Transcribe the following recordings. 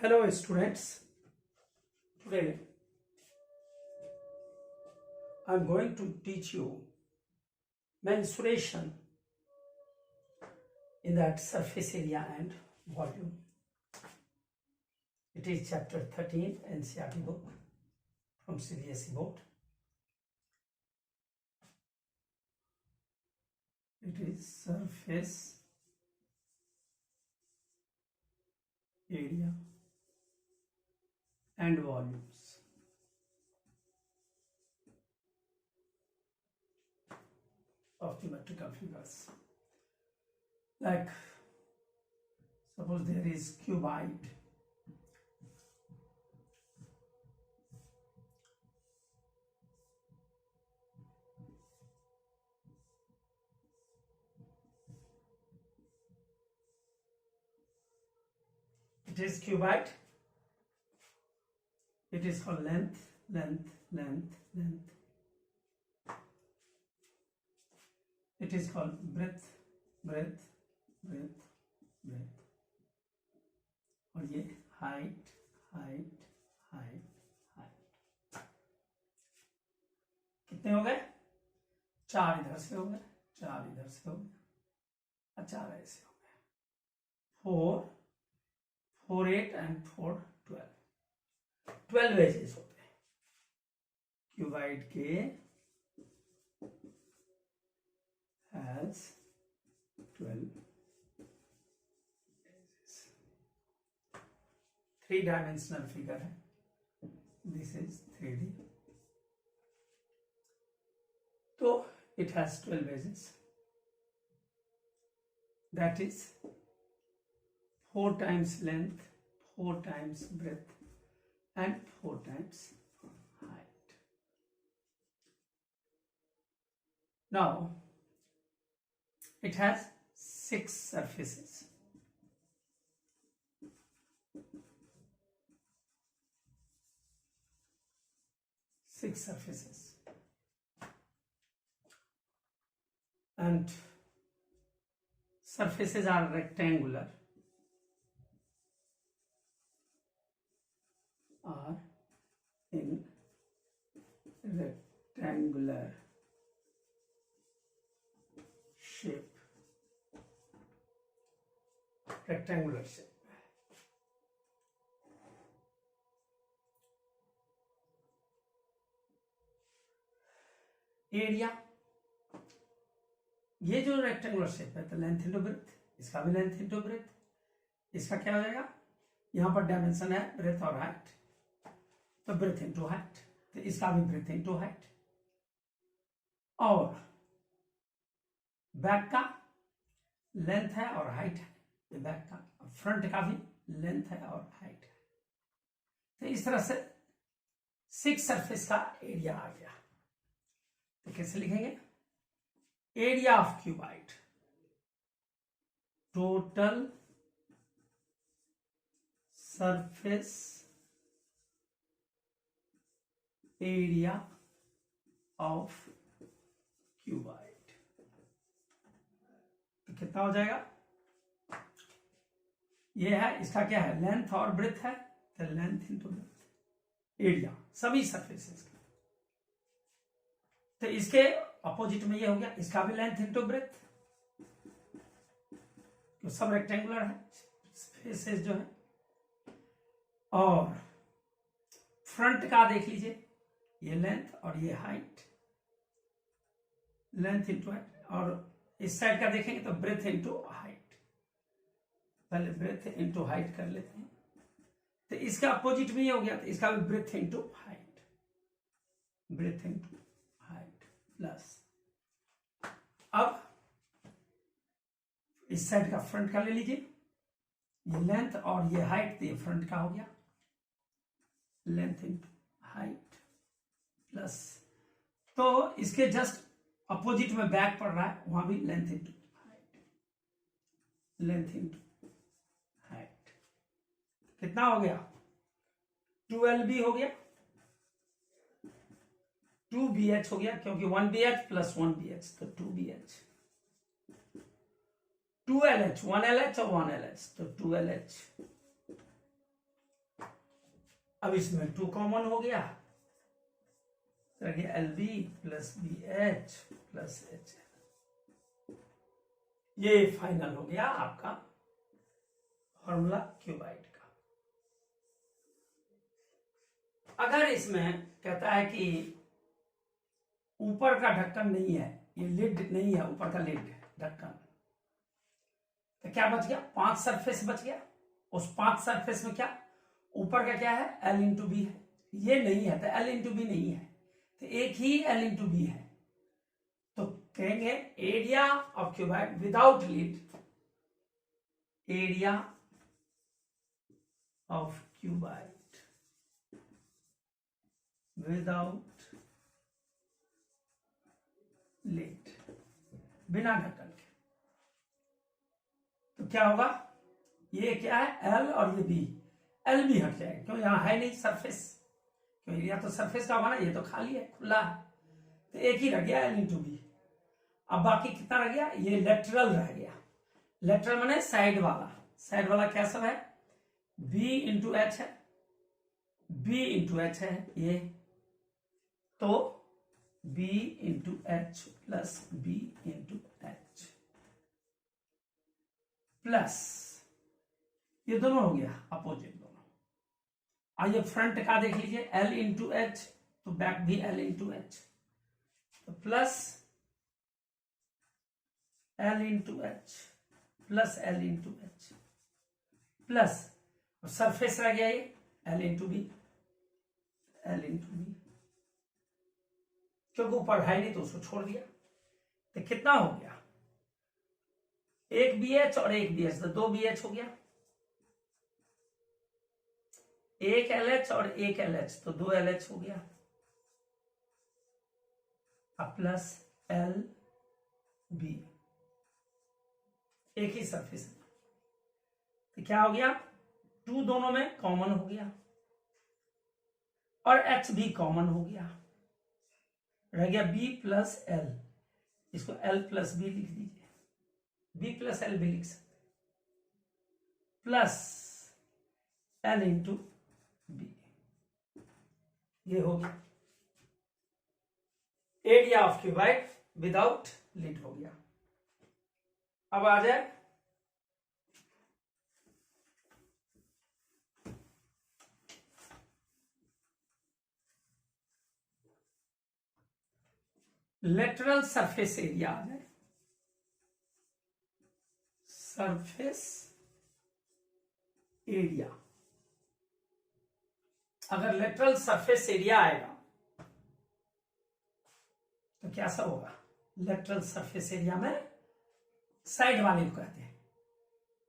Hello students, today I am going to teach you mensuration in that surface area and volume. It is chapter 13 NCERT book from CBSE board. It is surface area and volumes. Of geometrical figures. Like suppose there is cuboid. It is cuboid. It is called length. It is called breadth. और ये height. कितने हो गए? 4 इधर से हो गए, 4 इधर से हो गए, 4 ऐसे हो गए. 4, 8 and 4, 12 एजेस होते हैं क्यूबाइड के. has 12 edges. 3-dimensional figure है. This is 3D. So it has 12 edges. That is 4 times length, 4 times breadth, and 4 times height. Now it has 6 surfaces. And surfaces are rectangular. Are in rectangular shape. Rectangular shape. Area, ये जो rectangular shape है तो length into breadth, इसका भी length into breadth. इसका क्या हो जाएगा? यहां पर डायमेंशन है ब्रेथ और हाइट, तो ब्रेथ इंटू हाइट, तो इसका भी ब्रेथ इंटू हाइट. और बैक का लेंथ है और हाइट है, तो बैक का, फ्रंट का भी लेंथ है और हाइट है. तो इस तरह से 6 सरफेस का एरिया आ गया. तो कैसे लिखेंगे? Area of cuboid, total surface area of cuboid. तो कितना हो जाएगा? ये है, इसका क्या है? लेंथ और ब्रेथ है, तो लेंथ इंटू ब्रेथ, एरिया सभी सरफेसेस का. तो इसके अपोजिट में ये हो गया, इसका भी लेंथ इंटू ब्रेथ, तो सब रेक्टेंगुलर है फेसेस जो है. और फ्रंट का देख लीजिए, ये लेंथ और ये हाइट, लेंथ इंटू हाइट. और इस साइड का देखेंगे तो ब्रेथ इंटू हाइट. पहले ब्रेथ इंटू हाइट कर लेते हैं. तो इसका अपोजिट में ये हो गया, तो इसका भी breath into height, breath into height plus. अब इस साइड का फ्रंट का ले लीजिए, ये लेंथ और ये हाइट, तो ये फ्रंट का हो गया, लेंथ इंटू हाइट प्लस. तो इसके जस्ट अपोजिट में बैक पड़ रहा है, वहां भी length into height, length into height. कितना हो गया? 12B हो गया, 2BH हो गया, क्योंकि 1BH प्लस 1BH, तो 2BH. 2LH, 1LH और 1LH, तो 2LH अब इसमें 2 कॉमन हो गया, तो L B plus B H plus H. ये फाइनल हो गया आपका फॉर्मूला क्यूबाइड का। अगर इसमें कहता है कि ऊपर का ढक्कन नहीं है, ये लिड नहीं है, ऊपर का लिड ढक्कन, तो क्या बच गया? 5 सरफेस बच गया। उस 5 सरफेस में क्या ऊपर का क्या है? L इंटू बी है। ये नहीं है तो L इंटू बी नहीं है, तो एक ही L इंटू बी है। तो कहेंगे area of cuboid without lid, area of cuboid without lid, बिना ढक्कन के। तो क्या होगा? ये क्या है? L और ये B, L भी हट जाएगा, क्यों? यहां है नहीं सरफेस, क्यों? एरिया तो सरफेस का होगा ना, ये तो खाली है, खुला है, तो एक ही रह गया L इंटू बी। अब बाकी कितना रह गया? ये लेटरल रह गया। लेटरल माने साइड वाला। साइड वाला क्या सब है? B इंटू एच है, B इंटू एच है ये, तो B into H plus B into H plus ये दोनों हो गया अपोजिट दोनों। आइए फ्रंट का देख लीजिए, L इंटू एच, तो बैक भी L इंटू एच, तो plus L into H plus L into H plus surface रह गया ये L into B, L into B, क्योंकि ऊपर है नहीं तो उसको छोड़ दिया। तो कितना हो गया? एक बी एच और एक बी एच, तो 2 बी एच हो गया। एक एल एच और एक एल एच, तो 2 एल एच हो गया। अब प्लस एल बी, एक ही सरफेस, तो क्या हो गया? 2 दोनों में कॉमन हो गया और एच भी कॉमन हो गया, रह गया बी प्लस एल। इसको एल प्लस बी लिख दीजिए, बी प्लस एल भी लिख सकते, प्लस एल इंटू बी। ये हो गया area of cuboid without lid हो गया। अब आ जाए लेटरल सरफेस एरिया। आ जाए सरफेस एरिया। अगर लेटरल सरफेस एरिया आएगा तो क्या सा होगा? लेटरल सरफेस एरिया में साइड वाले को कहते हैं,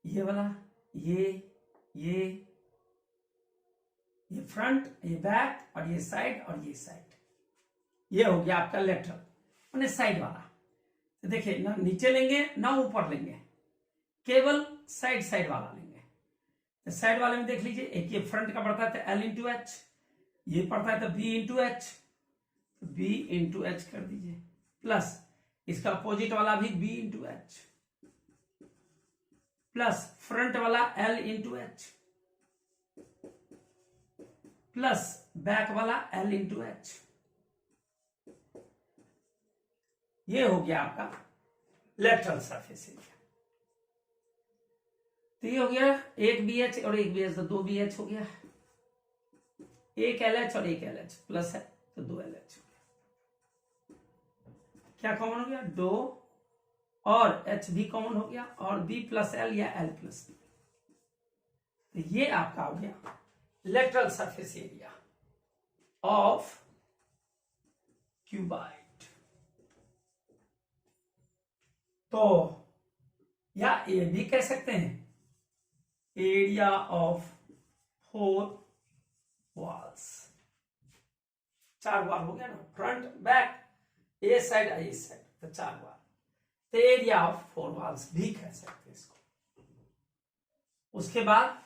ये वाला, ये फ्रंट, ये बैक, और ये साइड और ये साइड। ये हो गया आपका लेटरल माने साइड वाला। तो देखिए ना नीचे लेंगे ना ऊपर लेंगे, केवल साइड साइड वाला लेंगे। तो साइड वाले में देख लीजिए, एक ये फ्रंट का पड़ता है तो L इंटू एच, ये पड़ता है तो B इंटू एच, तो B इंटू एच कर दीजिए, प्लस इसका अपोजिट वाला भी B into H, plus front वाला L into H, plus back वाला L इंटू एच। ये हो गया आपका लेटरल सरफेस एरिया। तो ये हो गया एक बी एच और एक बी एच, तो 2 बी एच हो गया, एक एल एच और एक एल एच प्लस है तो 2 एल एच हो गया। क्या कॉमन हो गया? 2 और एच भी कॉमन हो गया, और बी प्लस एल या एल प्लस बी। तो ये आपका हो गया lateral surface area of cuboid. तो या ये भी कह सकते हैं एरिया ऑफ 4 वॉल्स। 4 वॉल हो गया ना, फ्रंट बैक, ए साइड ए साइड, तो 4 वॉल। तो एरिया ऑफ 4 वॉल्स भी कह सकते हैं इसको। उसके बाद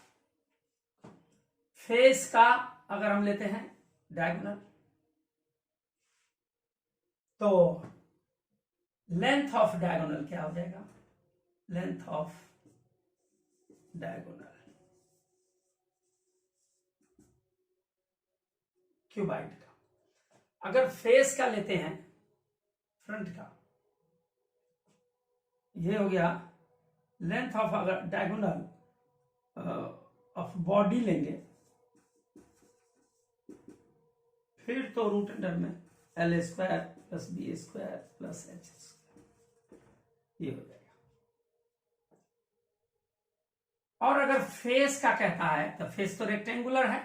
फेस का अगर हम लेते हैं डायगोनल, तो लेंथ ऑफ डायगोनल क्या हो जाएगा? लेंथ ऑफ डायगोनल क्यूबाइड का। अगर फेस का लेते हैं, फ्रंट का, ये हो गया लेंथ ऑफ, अगर डायगोनल ऑफ बॉडी लेंगे फिर तो रूट अंडर में L square plus B square plus H square, ये हो जाएगा। और अगर फेस का कहता है तो फेस तो रेक्टेंगुलर है,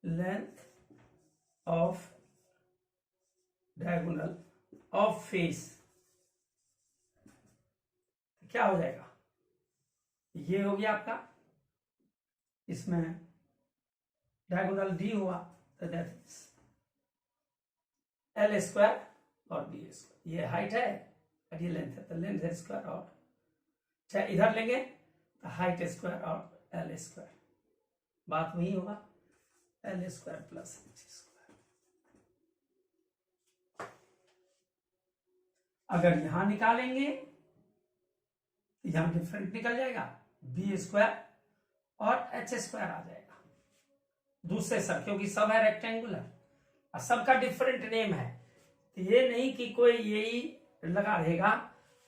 length of diagonal of face क्या हो जाएगा, ये हो गया आपका, इसमें डायगोनल डी हुआ तो दैट इज एल स्क्वायर और बी स्क्वायर, ये हाइट है और ये लेंथ है, तो लेंथ है स्क्वायर, और चाहे इधर लेंगे तो हाइट स्क्वायर और एल स्क्वायर, बात वही होगा, L square plus H square. अगर यहां निकालेंगे तो यहां डिफरेंट निकल जाएगा, बी स्क्वायर और एच स्क्वायर आ जाएगा दूसरे सब, क्योंकि सब है रेक्टेंगुलर और सबका डिफरेंट नेम है, तो ये नहीं कि कोई यही लगा रहेगा।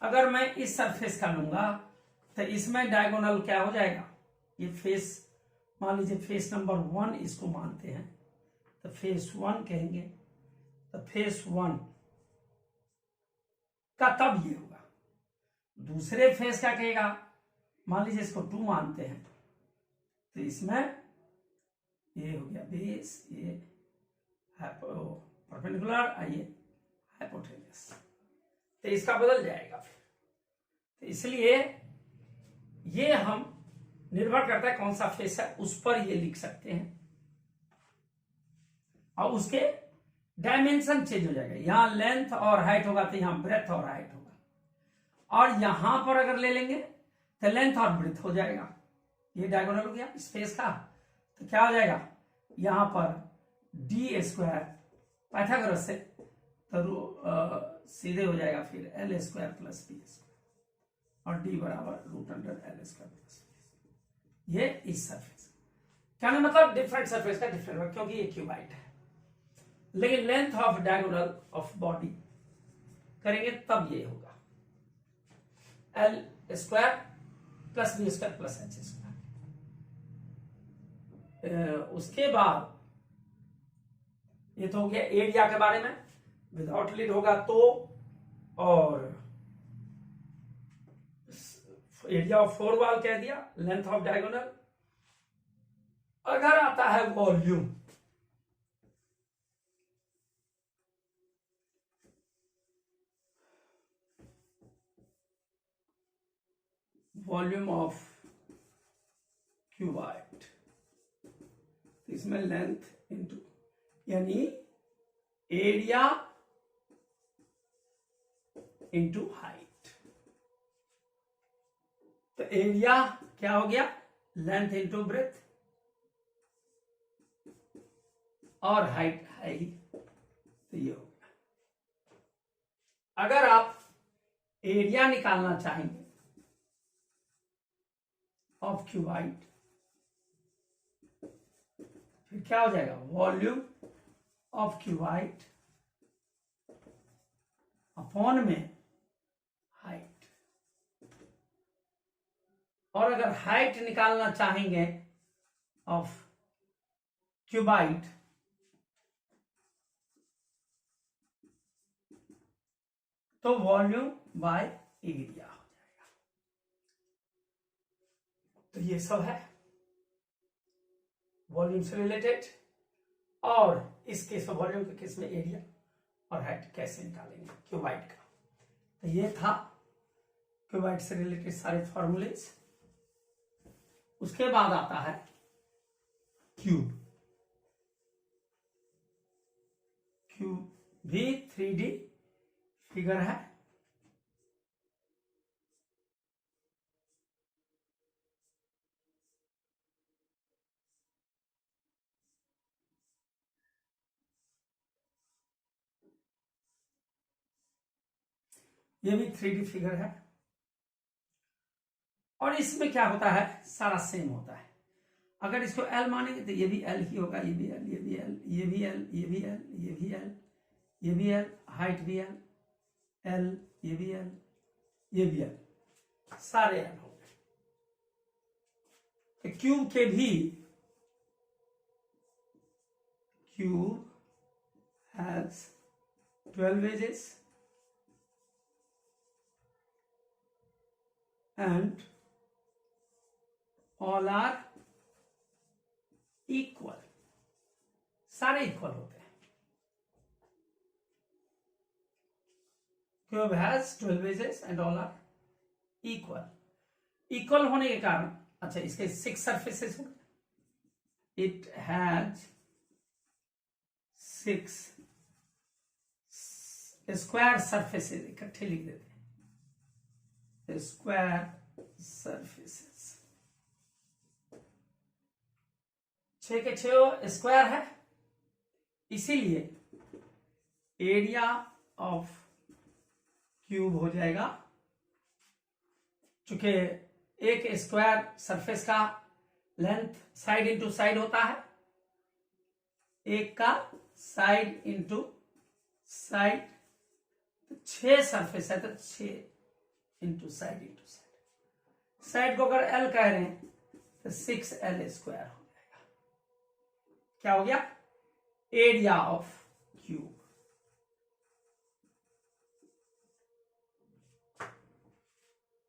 अगर मैं इस सरफेस का लूंगा तो इसमें डायगोनल क्या हो जाएगा, ये फेस, मान लीजिए फेस नंबर 1 इसको मानते हैं तो फेस 1 कहेंगे, तो फेस 1 का तब ये होगा, दूसरे फेस का कहेगा, मान लीजिए इसको 2 मानते हैं तो इसमें ये हो गया बेस, ये परपेंडिकुलर, ये हाइपोटेन्यूस, तो इसका बदल जाएगा फिर। तो इसलिए ये हम निर्भर करता है कौन सा फेस है उस पर ये लिख सकते हैं, और उसके डायमेंशन चेंज हो जाएगा, यहां लेंथ और हाइट होगा तो यहां ब्रेथ और हाइट होगा, और यहां पर अगर ले लेंगे तो लेंथ और ब्रेथ हो जाएगा, ये डायगोनल हो गया इस फेस का, तो क्या हो जाएगा, यहां पर डी स्क्वायर पाइथागोरस से तो सीधे हो जाएगा फिर L square plus B square, और डी बराबर root under L square plus B, ये इस सरफेस, क्या मतलब डिफरेंट सरफेस का डिफरेंट, क्योंकि ये क्यूबाइड है। लेकिन length of diagonal of body करेंगे तब ये होगा L square plus B square plus H square. उसके बाद ये तो हो गया एरिया के बारे में, विदाउट लिड होगा तो, और एरिया ऑफ 4 वॉल कह दिया, लेंथ ऑफ डायगोनल। अगर आता है वॉल्यूम, वॉल्यूम ऑफ क्यूबाइड, इसमें लेंथ इंटू, यानी एरिया इंटू हाइट, तो एरिया क्या हो गया, लेंथ इंटू ब्रेथ, और हाइट है ही, तो ये हो गया। अगर आप एरिया निकालना चाहेंगे ऑफ क्यूबाइड, फिर क्या हो जाएगा, वॉल्यूम ऑफ क्यूबाइड अपॉन में हाइट, और अगर हाइट निकालना चाहेंगे ऑफ क्यूबाइड तो वॉल्यूम बाय एरिया हो जाएगा। तो ये सब है वॉल्यूम से रिलेटेड, और इस केस में वॉल्यूम के केस में एरिया और हाइट कैसे निकालेंगे क्यूबाइड का। तो ये था क्यूबाइड से रिलेटेड सारे फॉर्मूलेज। उसके बाद आता है क्यूब। क्यूब भी 3D फिगर है। ये भी 3D फिगर है, और इसमें क्या होता है, सारा सेम होता है। अगर इसको एल मानेंगे तो ये भी एल ही होगा, ये भी एल, ये भी एल, ये भी एल, ये भी एल, ये भी एल, ये भी एल, हाइट भी एल, एल, ये भी एल, ये भी एल, सारे एल हो गए। क्यूब के भी, cube has 12 edges and all are equal, सारे इक्वल होते हैं। Cube has 12 edges and all are equal, equal होने के कारण, अच्छा इसके 6 सरफेसेस हो गए। इट हैज 6 स्क्वायर सरफेसेस, इकट्ठे लिख देते हैं, स्क्वायर सरफेसेस, 6 के 6 स्क्वायर है, इसीलिए एरिया ऑफ क्यूब हो जाएगा, चूंकि एक स्क्वायर सरफेस का लेंथ साइड इंटू साइड होता है, एक का साइड इंटू साइड, तो 6 सरफेस है तो 6 इंटू साइड, साइड को अगर एल कह रहे हैं तो 6L स्क्वायर हो जाएगा। क्या हो गया? Area of cube.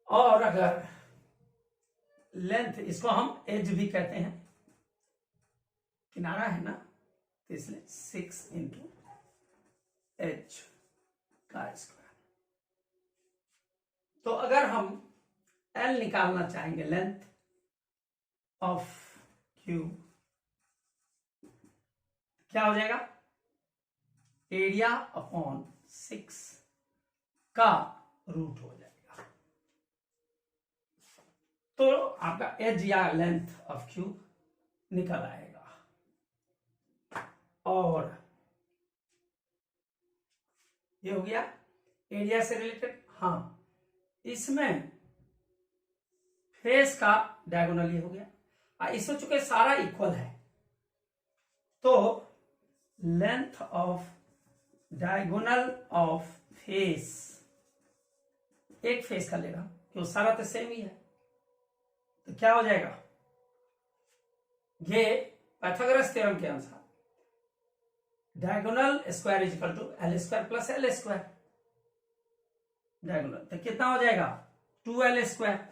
और अगर लेंथ, इसको हम एज भी कहते हैं, किनारा है ना, तो इसलिए 6 इंटू एच का स्क्वायर। तो अगर हम एल निकालना चाहेंगे, लेंथ ऑफ क्यूब, क्या हो जाएगा? एरिया अपॉन 6 का रूट हो जाएगा। तो आपका एज या लेंथ ऑफ क्यूब निकल आएगा। और ये हो गया एरिया से रिलेटेड। हाँ, इसमें फेस का डायगोनल ये हो गया। इसमें चूंकि सारा इक्वल है, तो length of diagonal of face, एक फेस का लेगा क्योंकि सारा तो सेम ही है, तो क्या हो जाएगा? ये पाइथागोरस थ्योरम के अनुसार diagonal square is equal to L square plus L square. Diagonal तो कितना हो जाएगा? 2L square.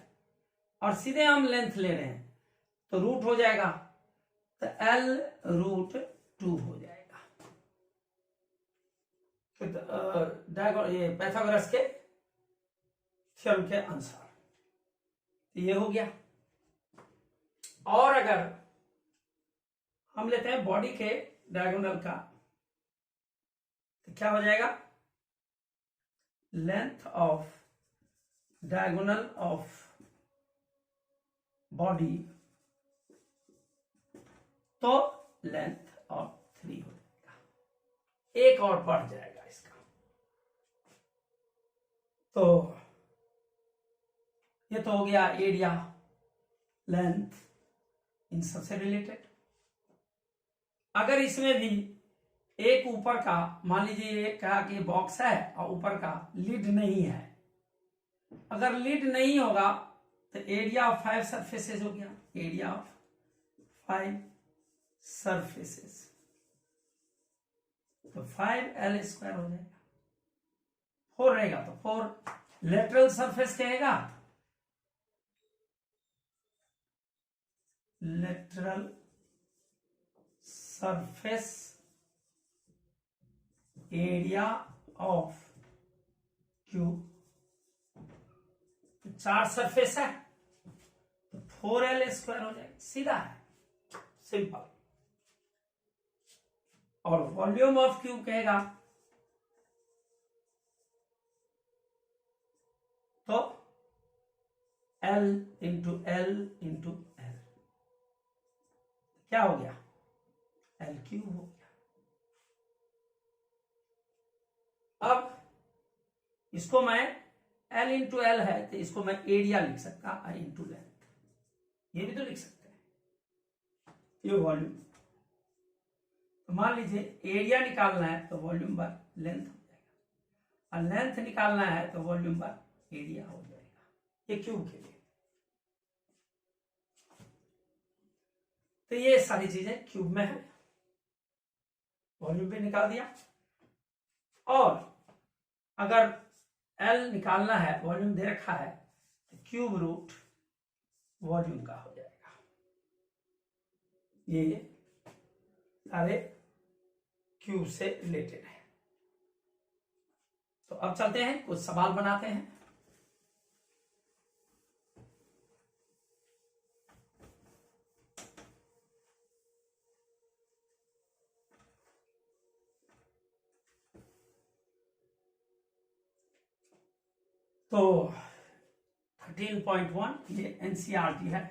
और सीधे हम लेंथ ले रहे हैं तो रूट हो जाएगा, तो L रूट 2 हो जाएगा। तो ये पाइथागोरस के थ्योरम के अनुसार ये हो गया। और अगर हम लेते हैं बॉडी के डायगोनल का, तो क्या हो जाएगा? Length of diagonal of body, तो लेंथ ऑफ 3 हो जाएगा, एक और बढ़ जाएगा इसका। तो ये तो हो गया एरिया, लेंथ, इन सबसे रिलेटेड। अगर इसमें भी एक ऊपर का, मान लीजिए ये कहा कि बॉक्स है और ऊपर का लिड नहीं है, अगर लिड नहीं होगा तो एरिया ऑफ 5 सरफेसेस हो गया, एरिया ऑफ 5 सरफेसेस, तो 5L स्क्वायर हो जाएगा। 4 रहेगा तो 4 लेटरल सरफेस कहेगा, lateral surface area of cube, 4 surface है तो 4L स्क्वायर हो जाएगा, सीधा है, सिंपल। और वॉल्यूम ऑफ क्यूब कहेगा तो L into L into L, क्या हो गया? L क्यूब हो गया। अब इसको मैं L इंटू L है तो इसको मैं एरिया लिख सकता, I इंटू लेंथ, ये भी तो लिख सकते हैं। ये वॉल्यूम। तो मान लीजिए एरिया निकालना है तो वॉल्यूम बार लेंथ हो जाएगा, और लेंथ निकालना है तो वॉल्यूम बार एरिया हो जाएगा, ये क्यूब के लिए। तो ये सारी चीजें क्यूब में है, वॉल्यूम भी निकाल दिया। और अगर एल निकालना है, वॉल्यूम दे रखा है, तो क्यूब रूट वॉल्यूम का हो जाएगा। ये सारे क्यूब से रिलेटेड है। तो अब चलते हैं, कुछ सवाल बनाते हैं। तो 13.1 ये एनसीईआरटी है,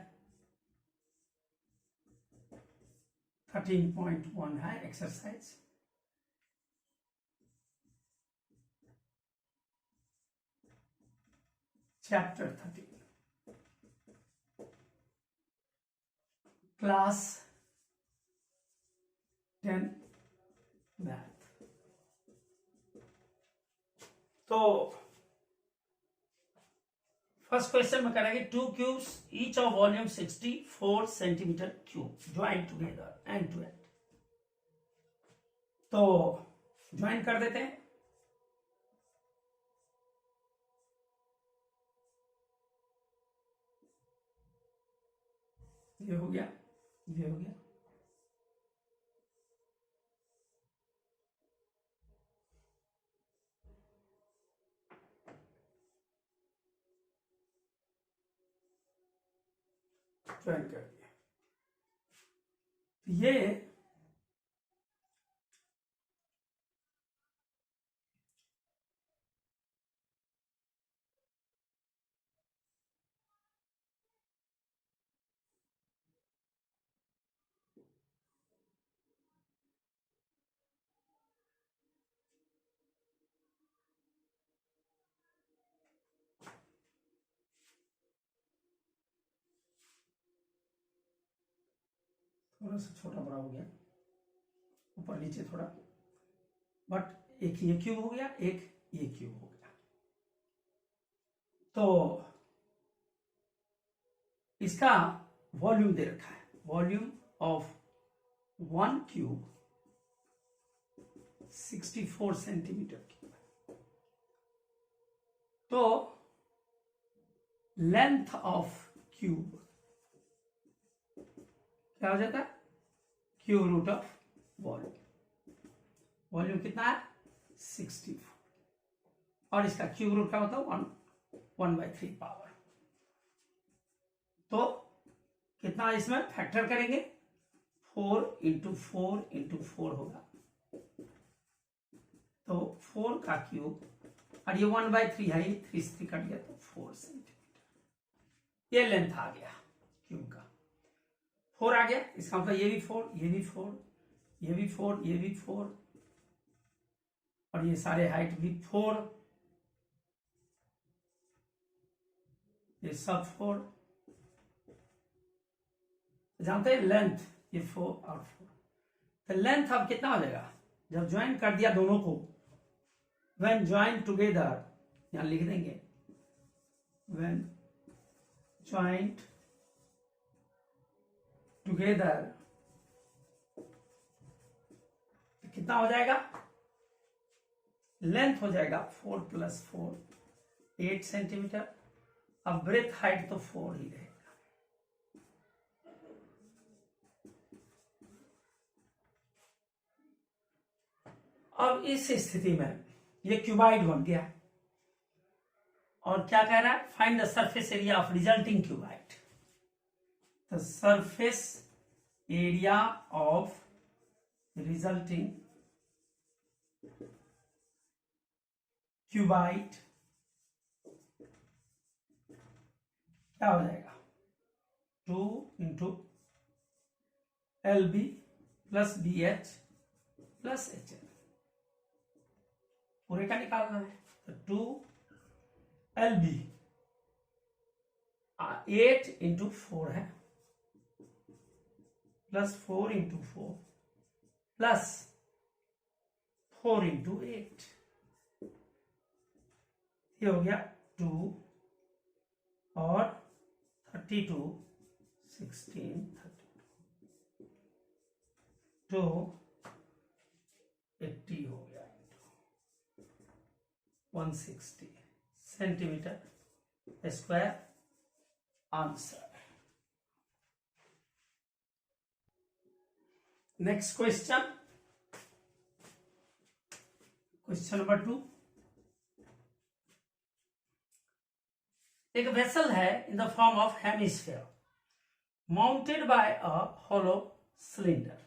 13.1 है एक्सरसाइज। Chapter 13 class 10 maths. तो फर्स्ट क्वेश्चन में करेंगे, two cubes each of volume 64 centimetre cube join together end to end. तो ज्वाइन कर देते हैं। ये हो गया, ये हो गया। ज्वाइन कर दिया। ये थोड़ा सा छोटा बड़ा हो गया, ऊपर नीचे थोड़ा, बट एक ये क्यूब हो गया, एक ये क्यूब हो गया। तो इसका वॉल्यूम दे रखा है, volume of one cube 64 centimetre cube. तो लेंथ ऑफ क्यूब क्या हो जाता है, cube root of volume. Volume कितना है 64, और इसका क्यूब रूट का मतलब 1/3 पावर। तो कितना इसमें फैक्टर करेंगे, 4 × 4 × 4 होगा। तो 4 का क्यूब, और ये 1/3 है, ये 3 से कट गया तो 4 सेंटीमीटर। ये लेंथ आ गया क्यूब का, 4 आ गया। इसका मतलब ये भी 4, ये भी 4, ये भी 4, ये भी 4, और ये सारे हाइट भी 4, ये सब 4। जानते हैं लेंथ, ये 4 और 4। तो लेंथ अब कितना हो जाएगा, जब ज्वाइन कर दिया दोनों को, व्हेन ज्वाइन टुगेदर, यहां लिख देंगे व्हेन ज्वाइंट टुगेदर, कितना हो जाएगा, लेंथ हो जाएगा 4 + 4 8 सेंटीमीटर। अब ब्रेथ हाइट तो 4 ही रहेगा। अब इस स्थिति में ये क्यूबाइड बन गया, और क्या कह रहा है, find the surface area of resulting cuboid. The surface area of resulting cuboid क्या हो जाएगा, 2 × LB + BH + HL। पूरे का निकालना है, तो 2LB 8 × 4 है, प्लस 4 इंटू 4 प्लस 4 इंटू 8, ये हो गया 2 और 32 16 32 तो 80 हो गया into 160 centimetre square answer. Next question, question number 2। एक वेसल है in the form of hemisphere mounted by a hollow cylinder.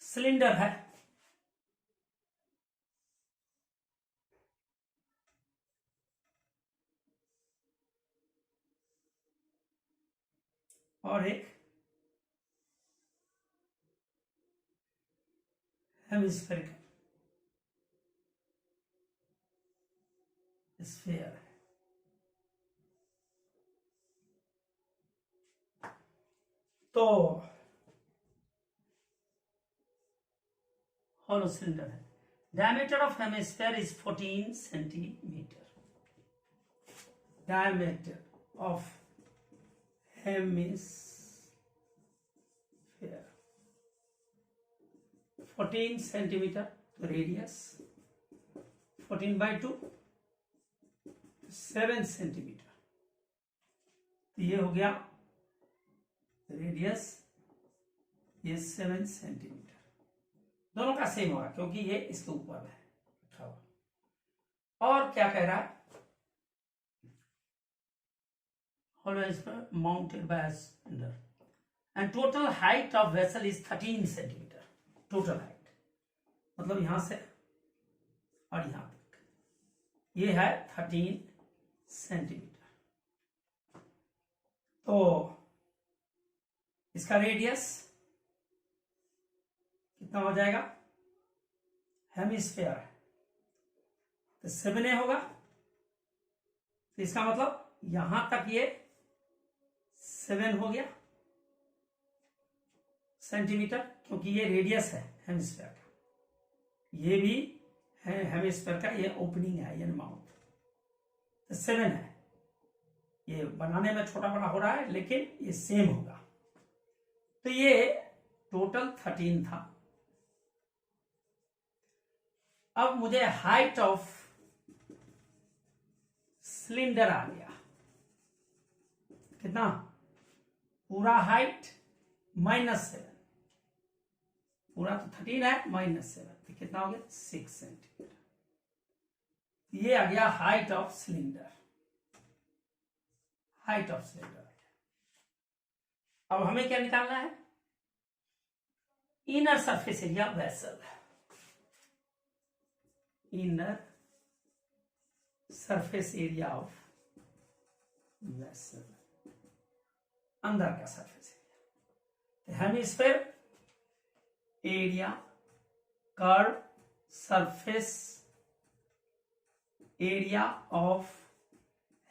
Cylinder है, और एक हेमिस्फेरिकल स्फीयर है। तो होलो सिलेंडर है, diameter of hemisphere is 14 centimetre. Diameter of hemisphere 14 centimetre, तो radius 14 by 2 7 centimetre, तो ये हो गया रेडियस, ये 7 सेंटीमीटर। दोनों का सेम होगा क्योंकि ये इसके ऊपर है रखा हुआ। और क्या कह रहा है, mounted by cylinder and total height of vessel is 13 centimetre. Total height मतलब यहां से और यहां तक ये है 13 सेंटीमीटर। तो इसका रेडियस कितना हो जाएगा, हेमिस्फीयर है तो 7a होगा, तो इसका मतलब यहां तक ये 7 हो गया सेंटीमीटर, क्योंकि ये रेडियस है हेमिस्फीयर का, ये भी है हेमिस्फीयर का, ये ओपनिंग है ये माउथ, तो 7 है। ये बनाने में छोटा बड़ा हो रहा है लेकिन ये सेम होगा। तो ये टोटल 13 था। अब मुझे हाइट ऑफ सिलेंडर आ गया, कितना, पूरा हाइट -7, पूरा तो 13 है -7, तो कितना हो गया 6 सेंटीमीटर। ये आ गया height of cylinder, height of cylinder. अब हमें क्या निकालना है, inner surface area vessel, inner surface area of vessel, अंदर का surface area. Hemisphere area, curve surface area of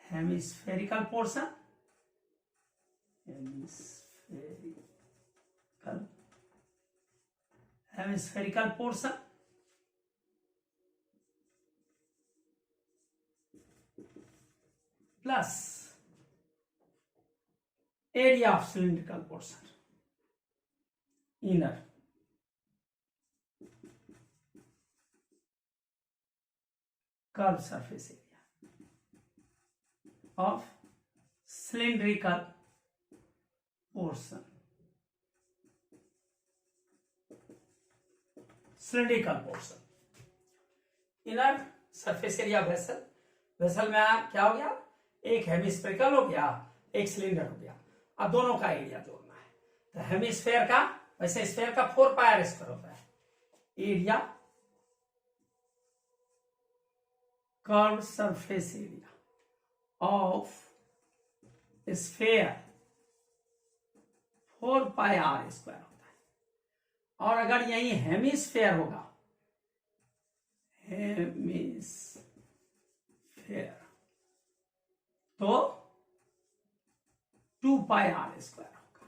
hemispherical portion, hemispherical portion plus area of cylindrical portion, inner, curve surface area of cylindrical portion, cylindrical portion, inner surface area vessel. Vessel में क्या हो गया, एक hemispherical हो गया, एक cylinder हो गया। अब दोनों का एरिया जोड़ना है, तो हेमिस्फेयर का, वैसे स्फेयर का 4 पाई स्क्वायर होता है, area curve surface area of sphere 4 pi r square होता है। और अगर यही हेमिस्फेयर होगा, हेमिस्फेयर, तो 2 पाई r स्क्वायर होगा।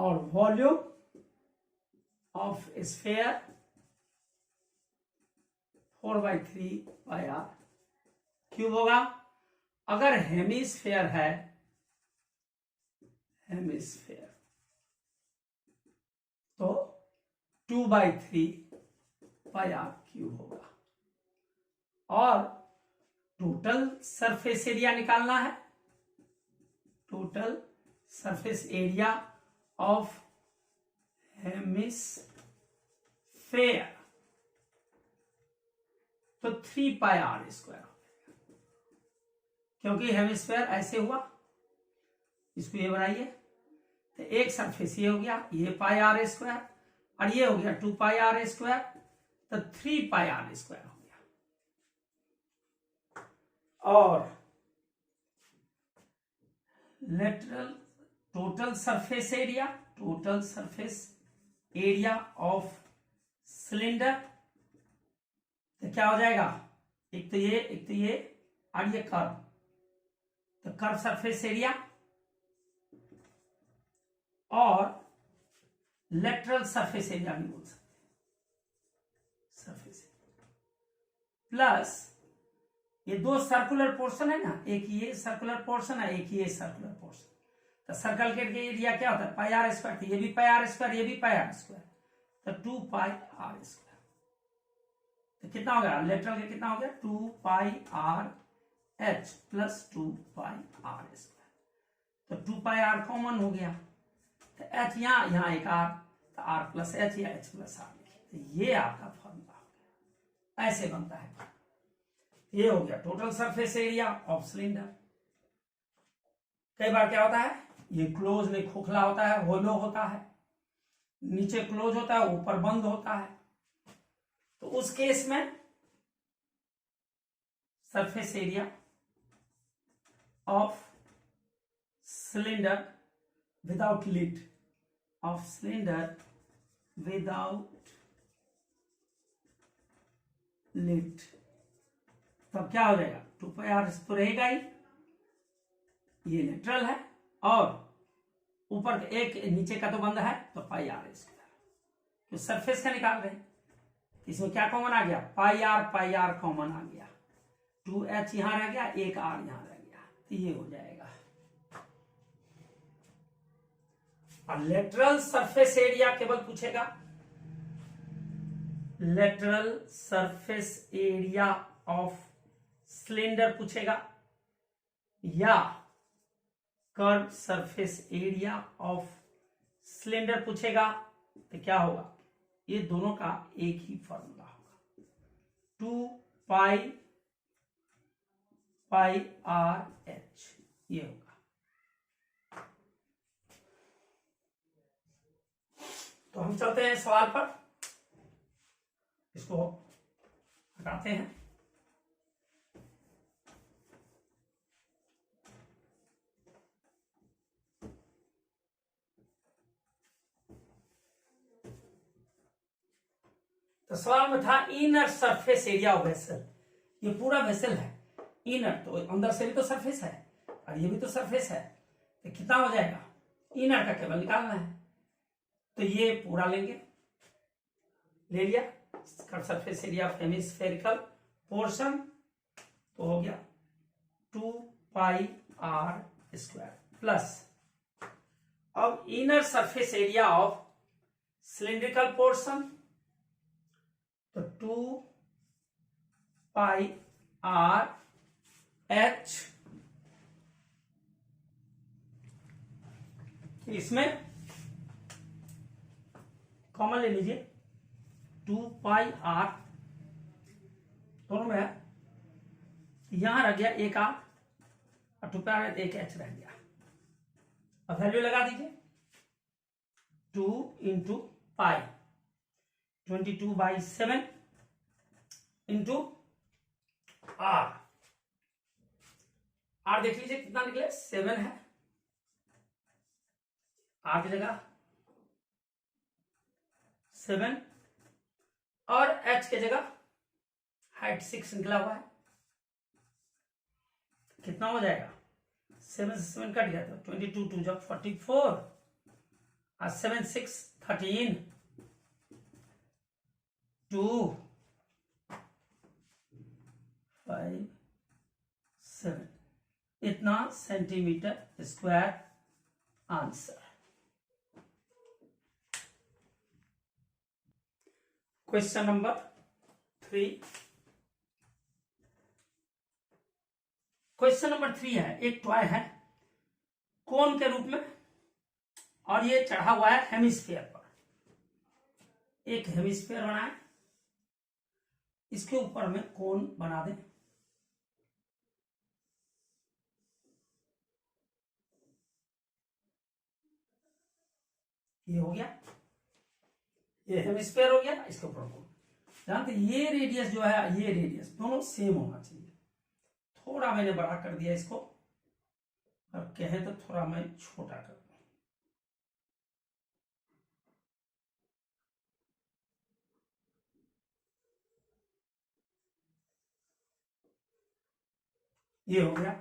और वॉल्यूम ऑफ स्फेयर 4/3 क्यूब होगा। अगर हेमिस्फेयर है, हेमिस्फेयर, तो 2/3 क्यूब होगा। और टोटल सरफेस एरिया निकालना है, total surface area of hemisphere, तो 3πr², क्योंकि हेमिस्फेयर ऐसे हुआ, इसको ये बनाइए, तो एक सरफेस ये हो गया, ये πr², और ये हो गया 2πr², तो 3πr² हो गया। और lateral total surface area, total surface area of cylinder, तो क्या हो जाएगा, एक तो ये और ये कर्व, तो कर्व सरफेस एरिया और लेटरल सरफेस एरिया भी बोल सकते हैं, सरफेस एरिया प्लस ये दो सर्कुलर पोर्शन है ना, एक ये सर्कुलर पोर्शन है, एक ये सर्कुलर पोर्शन, तो सर्कल के एरिया क्या होता है πr², ये भी πr², ये भी πr², तो 2πr², तो कितना हो गया लेटरल के, कितना हो गया 2πrh प्लस 2πr², तो 2πr कॉमन हो गया, तो h यहाँ एक r, तो r प्लस h या h प्लस r लिखिए, तो ये आपका फॉर्मूला हो गया, ऐसे बनता है। ये हो गया total surface area of cylinder. कई बार क्या होता है, ये क्लोज नहीं, खोखला होता है, होलो होता है, नीचे क्लोज होता है, ऊपर बंद होता है, तो उस केस में surface area of cylinder without lid, of cylinder without lid, तब क्या हो जाएगा 2πr तो रहेगा ही, ये लेटरल है, और ऊपर एक नीचे का तो बंद है, तो πr², तो सरफेस का निकाल रहे हैं, इसमें क्या कॉमन आ गया, πr कॉमन आ गया, 2h यहां रह गया, एक r यहां रह गया, तो ये हो जाएगा। और लेटरल सरफेस एरिया केवल पूछेगा, lateral surface area of cylinder पूछेगा, या curve surface area of cylinder पूछेगा, तो क्या होगा, ये दोनों का एक ही फॉर्मूला होगा, 2πrh, ये होगा। तो हम चलते हैं सवाल पर, इसको हटाते हैं। तो सवाल में था inner surface area of vessel, ये पूरा वेसल है, इनर तो अंदर से भी तो सरफेस है और ये भी तो सरफेस है, तो कितना हो जाएगा, इनर का केवल निकालना है, तो ये पूरा लेंगे, ले लिया surface area of hemispherical portion, तो हो गया 2πr² प्लस, अब inner surface area of cylindrical portion, तो 2πrh, इसमें कॉमन ले लीजिए, 2πr दोनों में है, यहां रह गया एक r और 2πr एक h रह गया, अब वैल्यू लगा दीजिए, 2 into pi 22/7 into r, r देख लीजिए कितना निकले, 7 है, r की जगह 7 और h की जगह हाइट 6 निकला हुआ है, कितना हो जाएगा, 7 से 7 कट गया, तो 22 2 जब 44, 7 6 13 2 5 7 इतना centimetre square answer. Question number 3। Question number 3 है, एक टॉय है कोन के रूप में और ये चढ़ा हुआ है हेमिस्फीयर पर। एक हेमिस्फीयर बना है, इसके ऊपर में कोन बना दें। ये हो गया, ये हेमिस्फीयर हो गया, इसके ऊपर कोन। जानते ये रेडियस जो है, ये रेडियस दोनों सेम होना चाहिए। थोड़ा मैंने बड़ा कर दिया इसको, और कहे तो थोड़ा मैं छोटा कर दूं। ये हो गया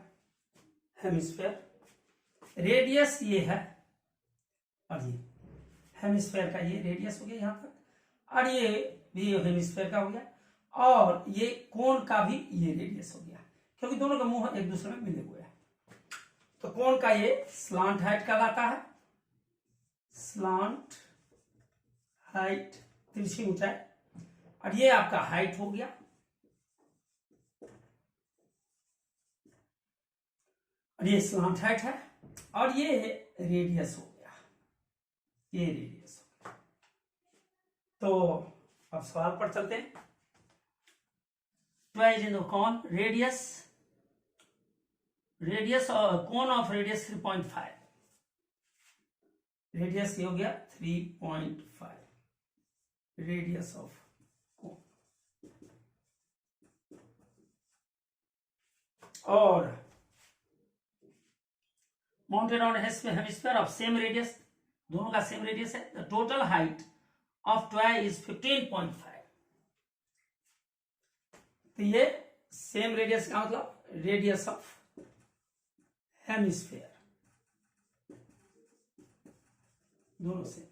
हेमिस्फीयर। रेडियस ये है, और ये हेमिस्फीयर का ये रेडियस हो गया यहां तक, और ये भी हेमिस्फीयर का हो गया, और ये कोन का भी ये रेडियस हो गया, क्योंकि दोनों का मुंह एक दूसरे में मिले हुए हैं। तो कोन का ये स्लांट हाइट कहलाता है। स्लांट हाइट, तिरछी ऊंचाई, और ये आपका हाइट हो गया, और ये स्लांट हाइट है, और ये रेडियस हो गया, ये रेडियस हो गया। तो अब सवाल पर चलते हैं। Twice in the cone radius, radius cone of radius 3.5, radius ये हो गया 3.5 रेडियस ऑफ कोन, और mounted on hemisphere of same radius, दोनों का सेम रेडियस है। The total height of toy is 15.5। तो ये सेम रेडियस का मतलब रेडियस ऑफ हेमिस्फीयर, दोनों से।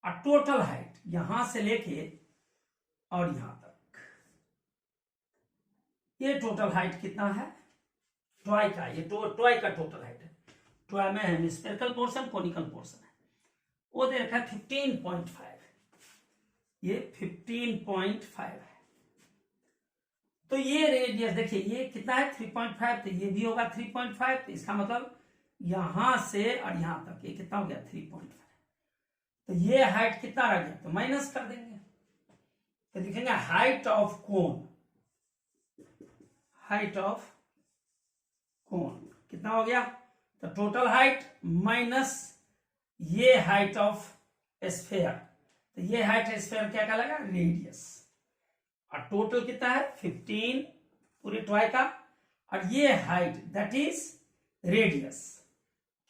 और टोटल हाइट यहां से लेके और यहां तक, ये टोटल हाइट कितना है ट्वाई का, ये ट्वाई का टोटल हाइट है। ट्वाई में हेमिस्फेरिकल पोर्शन, कोनिकल पोर्शन है, वो दे रखा है 15.5, ये 15.5 है। तो ये रेडियस देखिए ये कितना है 3.5, तो ये भी होगा 3.5, तो इसका मतलब यहां से और यहां तक ये कितना हो गया 3.5। तो ये हाइट कितना रह गया, तो माइनस कर देंगे, तो लिखेंगे height of cone, height of cone कितना हो गया, तो टोटल हाइट माइनस ये हाइट ऑफ स्फीयर, तो ये हाइट स्फीयर क्या कहलाएगा रेडियस, और टोटल कितना है 15 पूरे ट्वाई का, और ये हाइट दैट इज रेडियस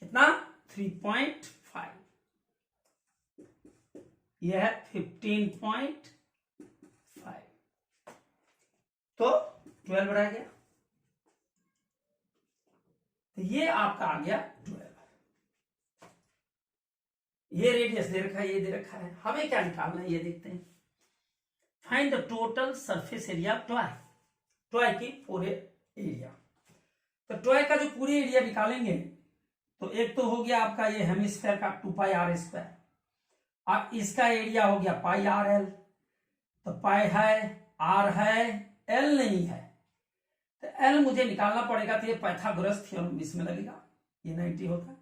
कितना 3.5, यह है 15.5, तो 12 रह गया। तो ये आपका आ गया 12। ये रेडियस दे रखा है, ये दे रखा है, हमें क्या निकालना है ये देखते हैं। Find the total surface area of toy, toy की पूरे एरिया। तो टॉय का जो पूरी एरिया निकालेंगे, तो एक तो हो गया आपका ये हेमिस्फीयर का 2πr², और इसका एरिया हो गया πrl, तो पाई है, आर है, एल नहीं है, तो एल मुझे निकालना पड़ेगा, तो ये पाइथागोरस थ्योरम इसमें लगेगा, ये 90 होता है।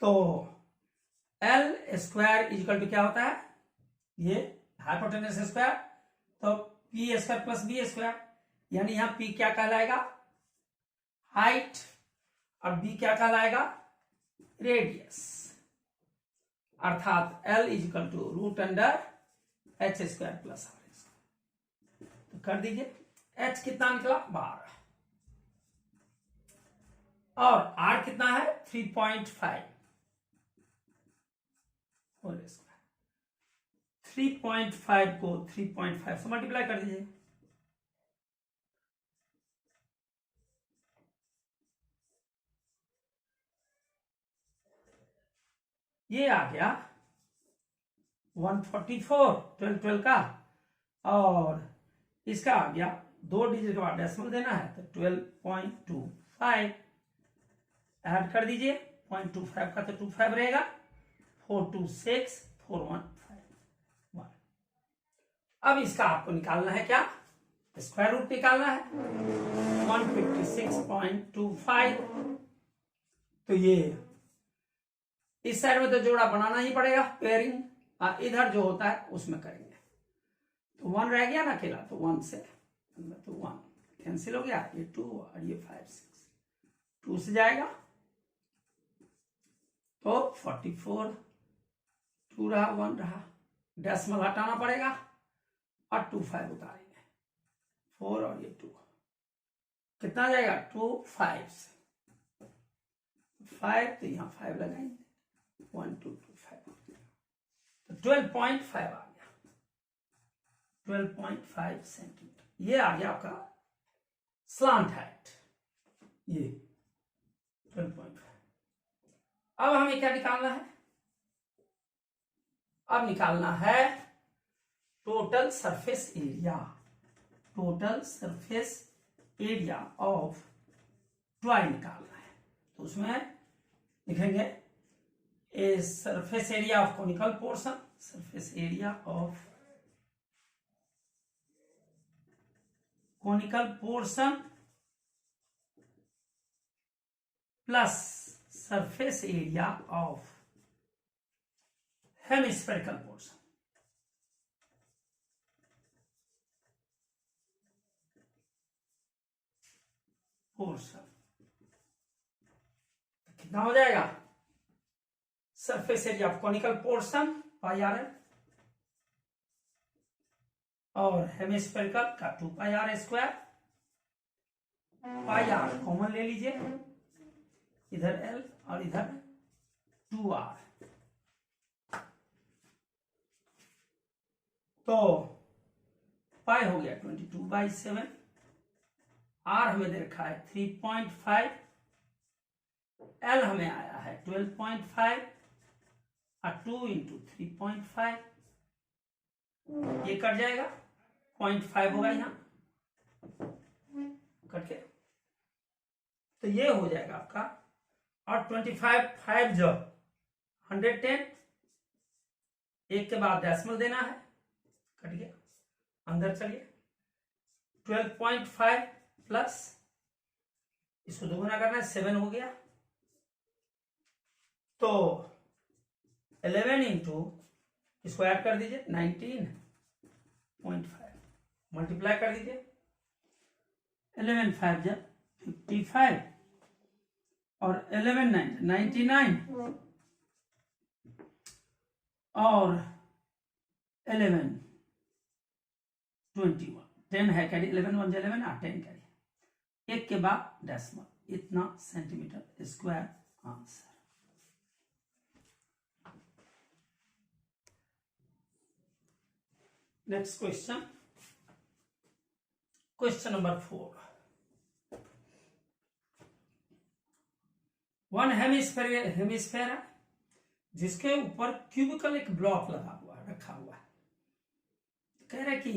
तो एल स्क्वायर इक्वल टू क्या होता है, ये हाइपोटेनस स्क्वायर, तो P square plus B square, यानी यहां पी क्या कहलाएगा हाइट, और बी क्या कहलाएगा रेडियस, अर्थात L equal to root under H square plus R square. तो कर दीजिए, एच कितना निकला 12, और आर कितना है 3.5 होल स्क्वायर। 3.5 को 3.5 से मल्टीप्लाई कर दीजिए, ये आ गया 144 12 12 का, और इसका आ गया 2 डिजिट के बाद डेसिमल देना है तो 12.25 ऐड कर दीजिए, 0.25 का तो 25 रहेगा, 4264151। अब इसका आपको निकालना है क्या, स्क्वायर रूट निकालना है 156.25। तो ये इस साइड में तो जोड़ा बनाना ही पड़ेगा, पेयरिंग, और इधर जो होता है उसमें करेंगे। तो 1 रह गया ना अकेला, तो 1 से तो 1 कैंसिल हो गया, ये 2 और ये 5 6 2 से जाएगा तो 44, 2 रहा 1 रहा, डेसिमल हटाना पड़ेगा और 25 उतारेंगे, 4 और ये 2 कितना जाएगा 2 5 से 5, तो यहाँ 5 लगाएंगे 1 2 2 5, तो 12.5 आ गया, 12.5 सेंटीमीटर। ये आ गया आपका स्लांट हाइट, ये 12.5। अब हमें क्या निकालना है, अब निकालना है total surface area, total surface area of toy निकालना है। तो उसमें लिखेंगे a surface area of conical portion, surface area of conical portion plus surface area of hemispherical portion. कितना हो जाएगा, surface area of conical portion pi r है, और हेमिस्फेरिकल का 2 pi are square, pi are common ले लीजिए, इधर L और इधर 2r, तो पाई हो गया 22/7, आर हमें दे रखा है 3.5, एल हमें आया है 12.5 और 2 इंटू 3.5, ये कट जाएगा, 0.5 होगा यहां कट के, तो ये हो जाएगा आपका, और 25 5 जो 110, एक के बाद डेसिमल देना है, कट गया, अंदर चलिए 12.5 प्लस इसको दोगुना करना है 7 हो गया, तो 11 इंटू इसको ऐड कर दीजिए 19.5, मल्टीप्लाई कर दीजिए 11 5 जब 55 और 11 99 और 11 21, 10 है कैरी, 11 1 11 और 10 कैरी, एक के बाद डेसिमल, इतना centimetre square answer. Next question, question number 4। One hemisphere है जिसके ऊपर क्यूबिकल एक ब्लॉक लगा हुआ रखा हुआ है, कह रहा है कि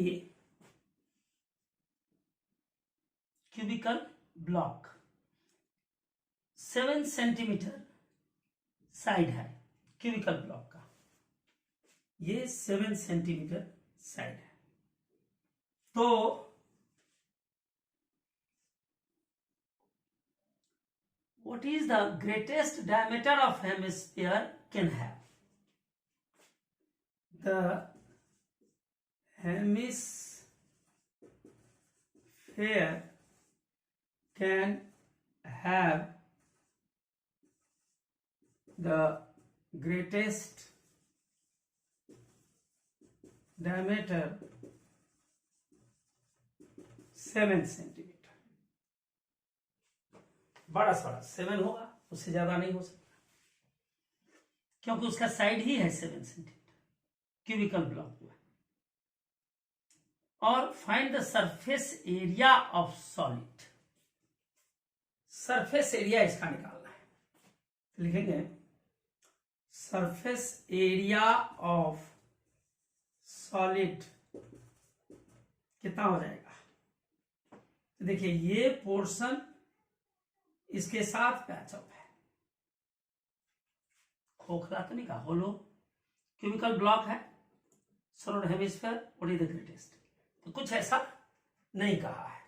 क्यूबिकल ब्लॉक 7 सेंटीमीटर साइड है क्यूबिकल ब्लॉक का, ये 7 सेंटीमीटर साइड है, तो what is the greatest diameter of hemisphere can have? The hemisphere can have the greatest diameter 7 centimetre, बड़ा सारा 7 होगा, उससे ज्यादा नहीं हो सकता, क्योंकि उसका साइड ही है 7 सेंटीमीटर क्यूबिकल ब्लॉक हुआ। और find the surface area of solid, surface area इसका निकालना है, लिखेंगे सरफेस एरिया ऑफ सॉलिड कितना हो जाएगा? तो देखिए ये पोर्शन इसके साथ पैचअप है, खोखला तो नहीं कहा, होलो क्यूबिकल ब्लॉक है, surround hemisphere, what is the greatest, तो कुछ ऐसा नहीं कहा है।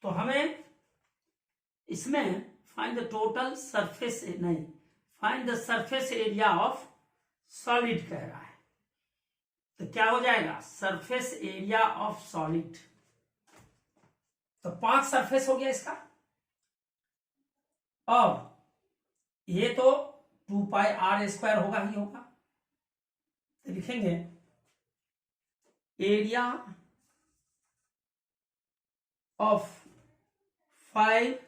तो हमें इसमें फाइंड द टोटल सरफेस, नहीं, find the surface area of solid कह रहा है। तो क्या हो जाएगा? सरफेस एरिया ऑफ सॉलिड, तो 5 सरफेस हो गया इसका, और ये तो 2 पाई आर स्क्वायर होगा ही होगा। तो लिखेंगे area of 5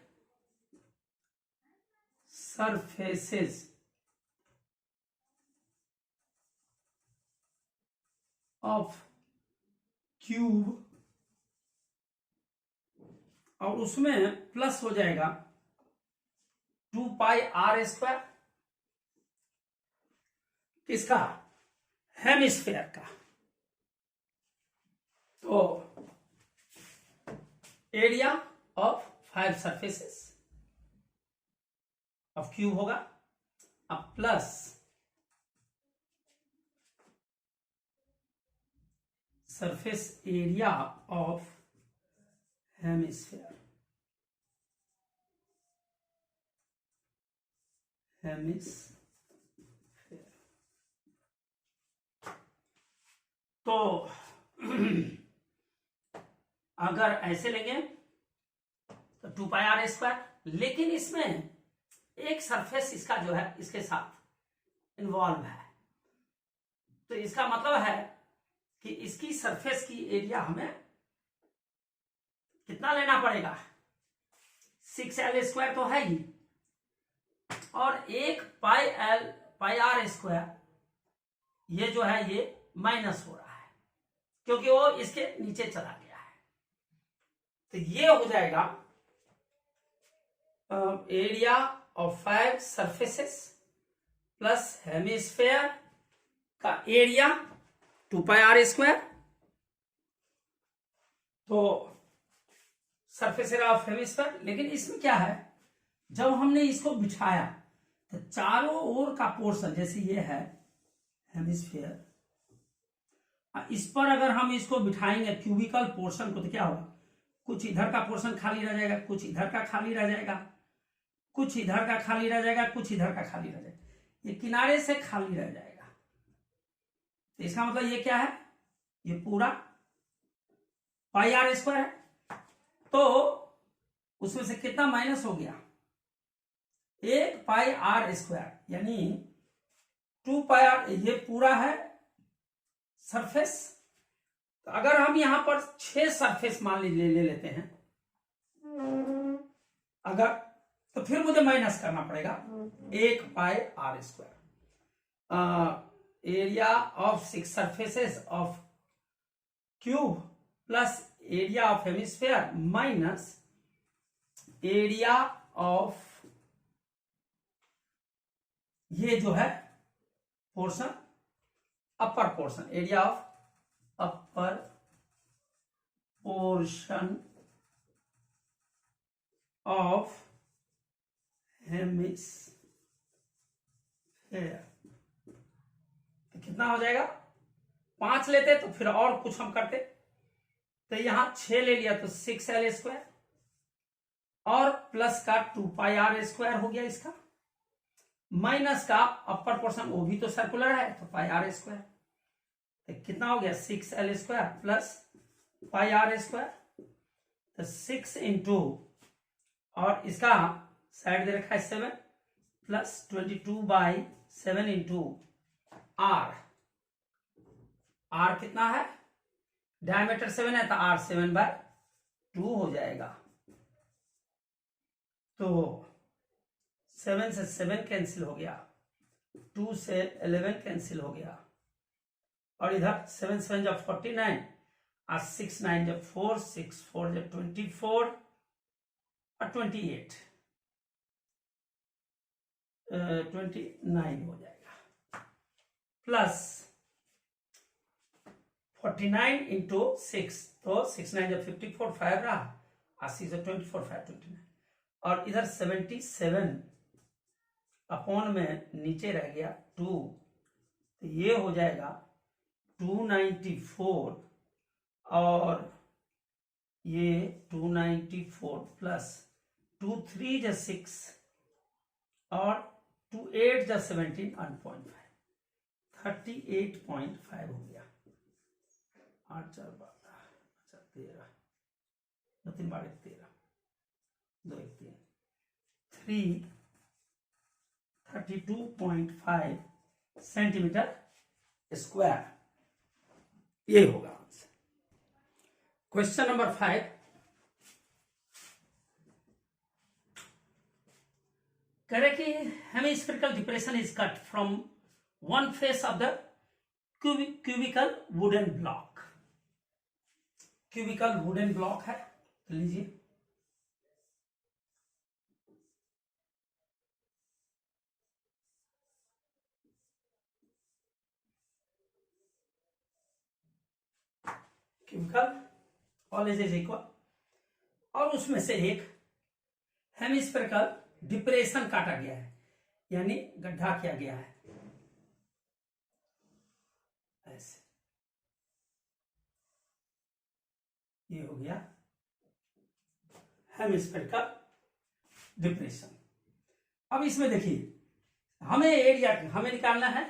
surfaces of cube, और उसमें प्लस हो जाएगा 2 पाई आर स्क्वायर, किसका? हेमिस्फीयर का। तो area of 5 surfaces of cube होगा, अब plus surface area of hemisphere, तो अगर ऐसे लेंगे तो 2 पाई आर स्क्वायर, लेकिन इसमें एक सरफेस इसका जो है इसके साथ इन्वॉल्व है, तो इसका मतलब है कि इसकी सरफेस की एरिया हमें कितना लेना पड़ेगा? 6l स्क्वायर तो है ही, और 1 पाई आर स्क्वायर ये जो है ये माइनस हो रहा है क्योंकि वो इसके नीचे चला गया है। तो ये हो जाएगा area of 5 surfaces plus hemisphere का एरिया 2 पाई आर स्क्वायर। तो सरफेस एरिया ऑफ हेमिस्फीयर, लेकिन इसमें क्या है, जब हमने इसको बिछाया तो चारों ओर का पोर्शन, जैसे ये है हेमिस्फीयर, इस पर अगर हम इसको बिठाएंगे क्यूबिकल पोर्शन को, तो क्या होगा? कुछ इधर का पोर्शन खाली रह जाएगा, कुछ इधर का खाली रह जाएगा, कुछ इधर का खाली रह जाएगा, कुछ इधर का खाली रह जाएगा, ये किनारे से खाली रह जाएगा। तो इसका मतलब ये क्या है? ये पूरा पाई आर स्क्वायर है, तो उसमें से कितना माइनस हो गया? 1 पाई आर स्क्वायर, यानी 2 पाई आर, ये पूरा है सरफेस। तो अगर हम यहां पर 6 सरफेस मान लीजिए ले लेते हैं अगर, तो फिर मुझे माइनस करना पड़ेगा 1 pi are square, area of 6 surfaces of cube plus area of hemisphere minus area of ये जो है portion, upper portion, area of upper portion of hemisphere. तो कितना हो जाएगा? 5 लेते तो फिर और कुछ हम करते, तो यहां 6 ले लिया तो 6l स्क्वायर, और प्लस का 2 पाई आर स्क्वायर हो गया इसका, माइनस का अपर पोर्शन, वो भी तो सर्कुलर है, तो पाई आर स्क्वायर। तो कितना हो गया? 6l square plus pi are square, तो 6 इंटू, और इसका साइड दे रखा है 7, प्लस 22/7 इंटू आर। आर कितना है? डायमीटर 7 है, तो आर 7/2 हो जाएगा। तो 7 से 7 कैंसिल हो गया, 2 से 11 कैंसिल हो गया, और इधर 7 7 जब 49, और 6 9 जब 4, 6 4 जब 24, और 28 29 हो जाएगा। प्लस 49 इंटू 6, तो 6 9 जब 54, 5 रहा, 80 से 24, 5 29, और इधर 77 अपॉन में नीचे रह गया 2, तो ये हो जाएगा 294, और ये 294 प्लस 2 3 जा 6 और 2 8 जा 17, 1.5, 38.5 हो गया। 8 4 12, अच्छा 13, 2 3 12 13, 2 1 3, 32.5 सेंटीमीटर स्क्वायर, ये होगा आंसर। क्वेश्चन नंबर 5, करे कि hemispherical depression is cut from one face of the cubical wooden block. Cubical wooden block है, तो लीजिए क्यूबिकल ऑल इज इक्वल, और उसमें से एक हेमिस्फेरिकल डिप्रेशन काटा गया है, यानी गड्ढा किया गया है ऐसे, ये हो गया हेमिस्फेरिकल डिप्रेशन। अब इसमें देखिए हमें एरिया हमें निकालना है,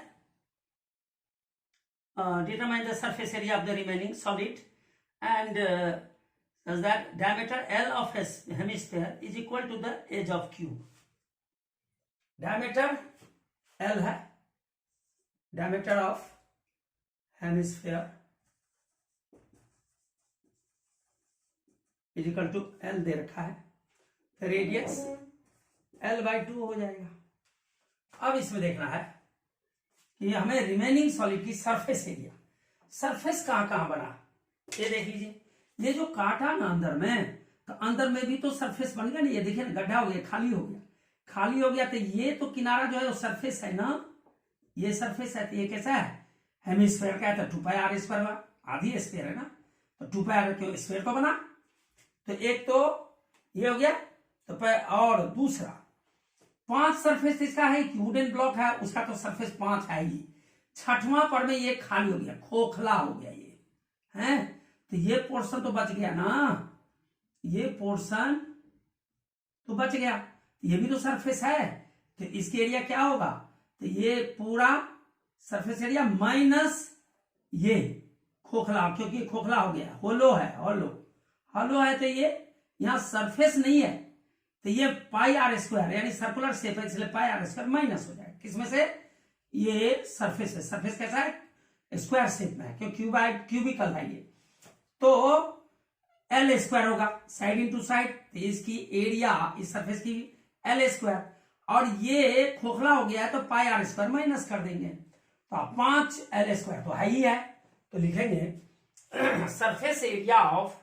determine the surface area of the remaining solid and such that diameter L of hemisphere is equal to the edge of cube. Diameter L है, diameter of hemisphere is equal to L दे रखा है, तो radius L/2 हो जाएगा। अब इसमें देखना है कि हमें रिमेनिंग सॉलिड की सरफेस एरिया, सरफेस कहां कहां बना, ये देख लीजिए, ये जो काटा ना अंदर में, तो अंदर में भी तो सरफेस बन गया ना, ये देखिए ना, गड्ढा हो गया, खाली हो गया, खाली हो गया, तो ये तो किनारा जो है वो सरफेस है ना, ये सरफेस है, तो ये कैसा है, हेमिस्फेयर का है, तो 2πr², आधी स्फेयर है ना, तो 2πr क्यों स्फेयर को बना, तो एक तो ये हो गया, तो और दूसरा 5 सरफेस इसका है कि वुडन ब्लॉक है, उसका तो सरफेस 5 है ही, 6वां पर में ये खाली हो गया, खोखला हो गया ये है, तो ये पोर्शन तो बच गया ना, ये पोर्शन तो बच गया, ये भी तो सरफेस है, तो इसकी एरिया क्या होगा, तो ये पूरा सरफेस एरिया माइनस ये खोखला, क्योंकि खोखला हो गया, होलो है, होलो है, तो ये यहां सरफेस नहीं है, तो ये πr² यानी सर्कुलर शेप है, इसलिए πr² माइनस हो जाएगा, किसमें से, ये सरफेस है, सरफेस कैसा है, स्क्वायर शेप में है, क्योंकि क्यूबिकल है ये, तो L² होगा, साइड इंटू साइड, तो इसकी एरिया इस सरफेस की L², और ये खोखला हो गया है, तो πr² माइनस कर देंगे, तो 5L² तो है ही है, तो लिखेंगे surface area of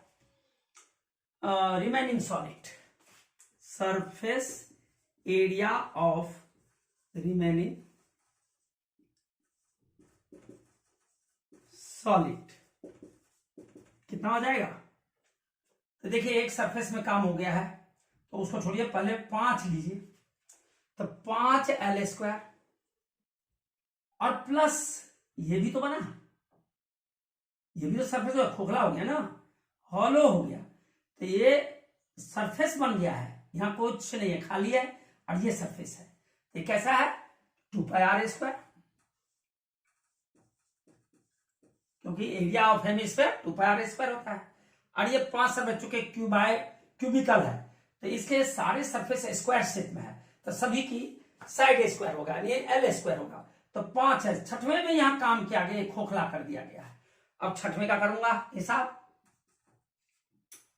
remaining solid, surface area of remaining solid कितना हो जाएगा, तो देखिए एक सरफेस में काम हो गया है, तो उसको छोड़िए, पहले 5 लीजिए, तो 5L² और प्लस ये भी तो बना, ये भी तो सरफेस खोखला हो गया ना, हॉलो हो गया, तो ये सरफेस बन गया है, यहां कुछ नहीं है, खाली है, और ये सरफेस है, ये कैसा है, 2πr², क्योंकि एरिया ऑफ हेमिस्फेयर 2πr² होता है, और ये 5 सरफेस चुके क्यूबिकल है, तो इसके सारे सरफेस स्क्वायर शेप में है, तो सभी की साइड स्क्वायर होगा, ये L² होगा, तो 5 है, 6वें में यहां काम किया गया, खोखला कर दिया गया है। अब 6वें का करूंगा हिसाब,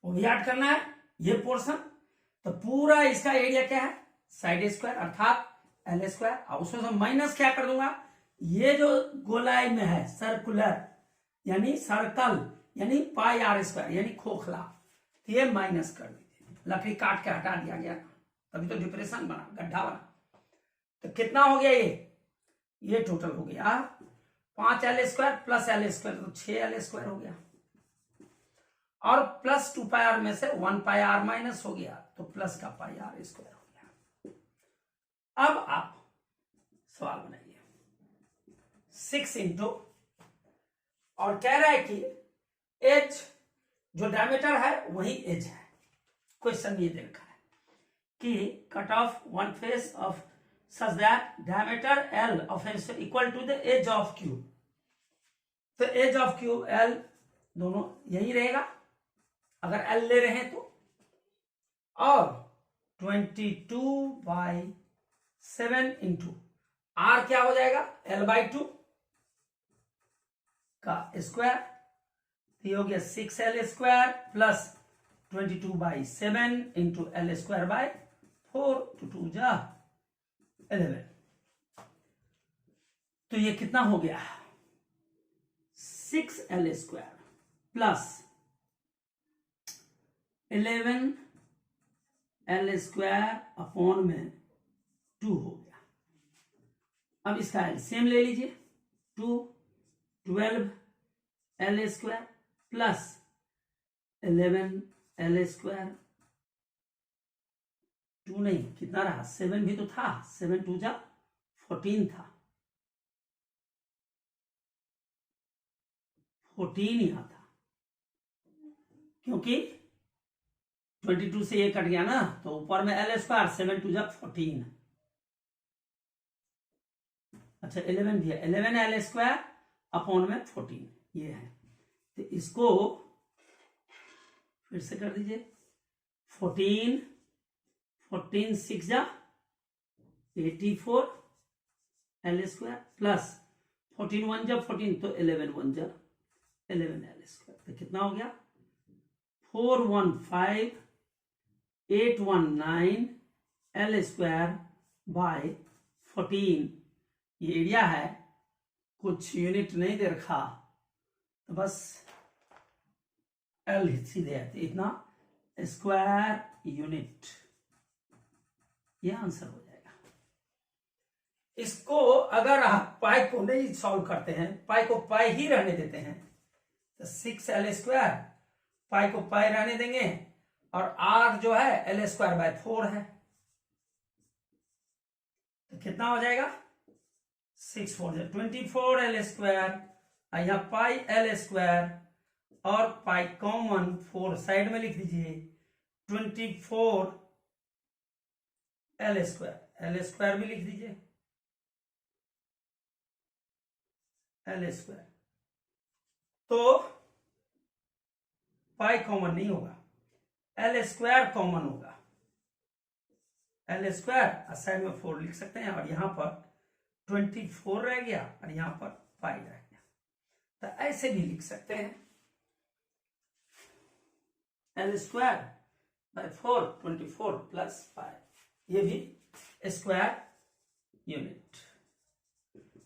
वो भी याद करना है, ये पोर्शन, तो पूरा इसका एरिया क्या है, साइड स्क्वायर अर्थात L², और उसमें से माइनस क्या कर दूंगा, ये जो गोलाई में है सर्कुलर यानी सर्कल यानी πr² यानी खोखला, तो ये माइनस कर दीजिए, लकड़ी काट के हटा दिया गया, तभी तो डिप्रेशन बना, गड्ढा बना, तो कितना हो गया ये टोटल हो गया 5L² प्लस L² तो 6L² हो गया, और प्लस 2πr में से 1πr माइनस हो गया तो प्लस का πr² हो गया। अब आप सवाल बनाइए 6 इंटू, और कह रहा है कि एज जो डायमीटर है वही एज है। क्वेश्चन ये दे रखा है कि cut of one face of such that diameter L of N equal to the edge of cube. तो एज ऑफ क्यूब एल दोनों यही रहेगा अगर एल ले रहे हैं तो, और 22/7 इंटू आर क्या हो जाएगा L/2 का स्क्वायर, ये हो गया 6L² plus 22/7 into L²/4 to 2 जा 11। तो ये कितना हो गया 6L² प्लस 11L² अपॉन में 2 हो गया। अब इसका एलसीएम ले लीजिए, 12L² प्लस 11L², 2 नहीं कितना रहा 7 भी तो था, 7 2 जा 14 था, 14 यहाँ था क्योंकि 22 से ये कट गया ना तो ऊपर में L², 7 2 जा 14। अच्छा 11 भी है, 11L² अपॉन में 14 ये है। तो इसको फिर से कर दीजिए, 14 6 जा 84 L² प्लस 14 1 जा 14 तो 11 1 जा 11L²। तो कितना हो गया 415,819 L²/14। ये एरिया है, कुछ यूनिट नहीं दे रखा तो बस एल सीधे है, तो इतना स्क्वायर यूनिट, ये आंसर हो जाएगा। इसको अगर आप पाई को नहीं सॉल्व करते हैं, पाई को पाई ही रहने देते हैं तो 6L², पाई को पाई रहने देंगे और आर जो है L²/4 है, तो कितना हो जाएगा 6 4 24L², यहाँ पाई L² और पाई कॉमन 4 साइड में लिख दीजिए, 24L² भी लिख दीजिए L²। तो पाई कॉमन नहीं होगा, L² कॉमन होगा, L² साइड में 4 लिख सकते हैं और यहां पर 24 रह गया और यहां पर पाई रह गया। तो ऐसे भी लिख सकते हैं L²/4 24 प्लस पाई, ये भी स्क्वायर यूनिट।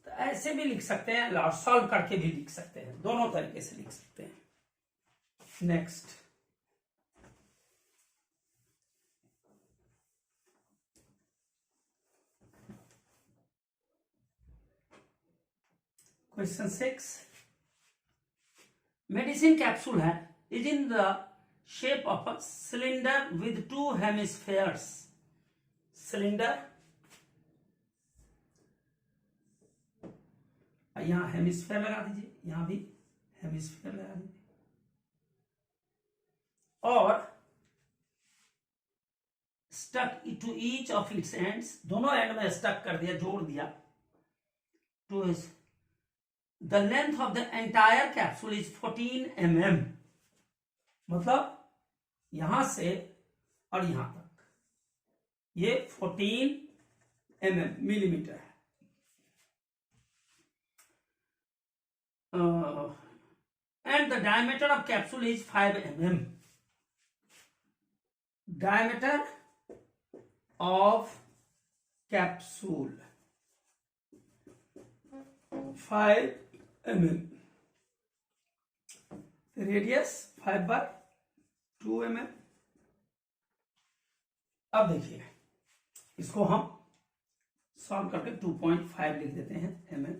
तो ऐसे भी लिख सकते हैं और सॉल्व करके भी लिख सकते हैं, दोनों तरीके से लिख सकते हैं। नेक्स्ट क्वेश्चन 6, मेडिसिन कैप्सूल है is in the shape of a cylinder with 2 hemispheres. Cylinder, यहां हेमिस्फेयर लगा दीजिए, यहां भी हेमिस्फेयर लगा दीजिए, और stuck to each of its ends, दोनों एंड में स्टक कर दिया, जोड़ दिया, to the length of the entire capsule is 14 mm, मतलब यहां से और यहां तक ये 14 mm मिलीमीटर है। And the diameter of capsule is 5 mm, diameter of capsule 5 mm, radius 5/2 mm। अब देखिए इसको हम सॉल्व करके 2.5 लिख देते हैं mm।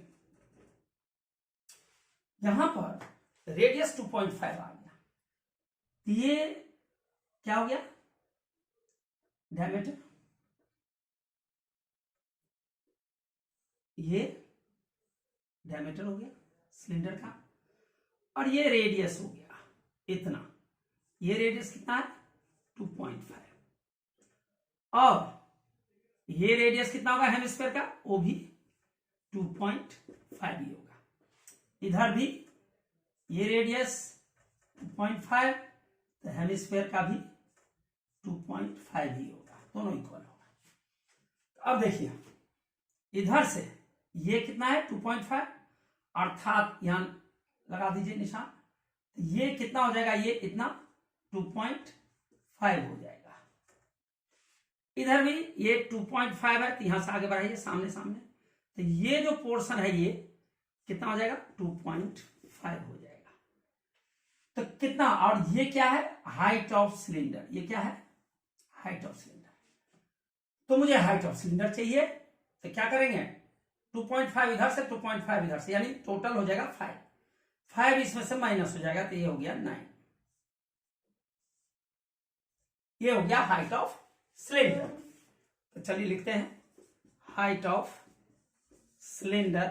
यहां पर रेडियस 2.5 आ गया, तो ये क्या हो गया, डायमीटर, ये डायमीटर हो गया सिलेंडर का, और ये रेडियस हो गया इतना, ये रेडियस कितना है 2.5, और ये रेडियस कितना होगा हेमिस्फीयर का, वो भी 2.5 ही होगा। इधर भी ये रेडियस 2.5, तो हेमिस्फीयर का भी 2.5 ही होगा, दोनों इक्वल होगा। अब देखिए इधर से ये कितना है 2.5, अर्थात यहां लगा दीजिए निशान, ये कितना हो जाएगा, ये इतना 2.5 हो जाएगा। इधर भी ये 2.5 है, तो यहां से आगे बढ़ाइए सामने सामने, तो ये जो पोर्शन है ये कितना हो जाएगा 2.5 हो जाएगा। तो कितना, और ये क्या है हाइट ऑफ सिलेंडर, ये क्या है हाइट ऑफ सिलेंडर। तो मुझे हाइट ऑफ सिलेंडर चाहिए, तो क्या करेंगे 2.5 इधर से 2.5 इधर से, यानी टोटल हो जाएगा 5 इसमें से माइनस हो जाएगा, तो ये हो गया 9, ये हो गया हाइट ऑफ सिलेंडर। तो चलिए लिखते हैं हाइट ऑफ सिलेंडर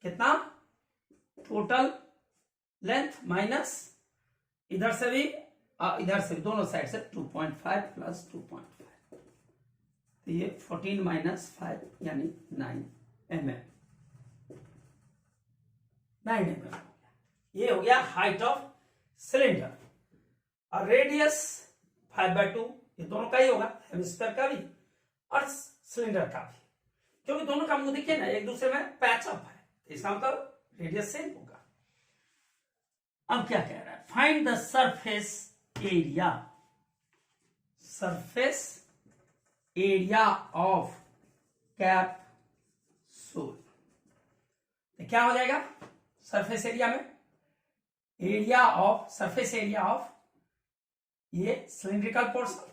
कितना, टोटल लेंथ माइनस इधर से भी इधर से भी, दोनों साइड से 2.5 प्लस 2.5, तो ये 14 माइनस 5 यानी 9 mm, 9 mm हो गया। ये हो गया हाइट ऑफ सिलेंडर। और रेडियस 5/2, ये दोनों का ही होगा, हेमिस्फीयर का भी और सिलेंडर का भी, क्योंकि दोनों का मुंह देखिए ना एक दूसरे में पैच अप है, तो इसका मतलब रेडियस सेम होगा। अब क्या कह रहा है, find the surface area, surface area of capsule, तो क्या हो जाएगा सरफेस एरिया में, area of, surface area of ये cylindrical portion,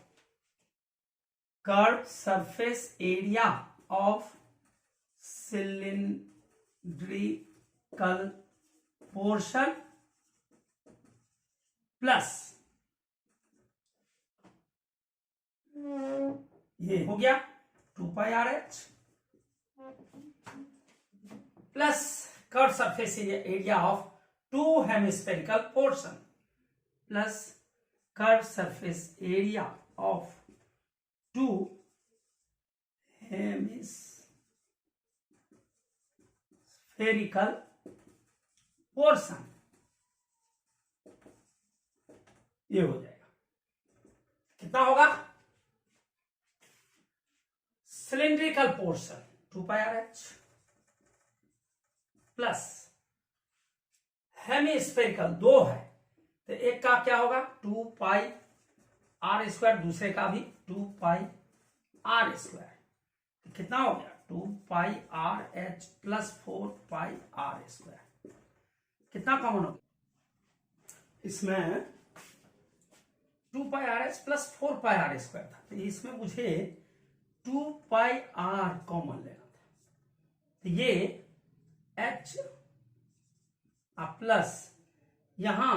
curve surface area of cylindrical portion plus ये हो गया 2πRH plus curve surface area of 2 hemispherical portion plus curve surface area of 2 hemispherical portion, ये हो जाएगा कितना होगा, cylindrical portion 2πRH plus hemispherical 2 है, तो एक का क्या होगा 2πr², दूसरे का भी 2πr², तो कितना हो गया 2πRH प्लस 4πr², कितना कॉमन हो गया इसमें 2πRH प्लस 4πr² था, तो इसमें मुझे 2πr कॉमन लेना था, तो ये H प्लस यहां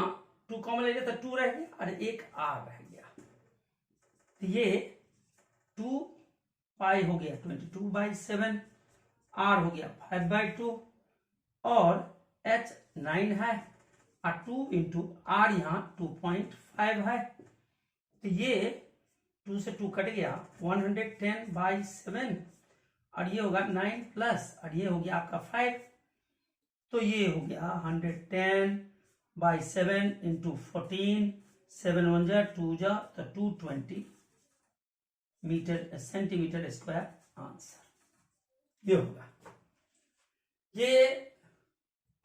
2 कॉमन ले लिया तो 2 रह गया और एक R रह गया, तो ये 2π हो गया 22/7, R हो गया 5/2 और H 9 है और 2 इंटू R यहां 2.5 है, तो ये 2 से 2 कट गया 110/7 और ये होगा 9 प्लस और ये हो गया आपका 5, तो ये हो गया 110/7 इंटू 14, 7 1 जा 2 जा, तो 220 सेंटीमीटर स्क्वायर आंसर ये होगा। ये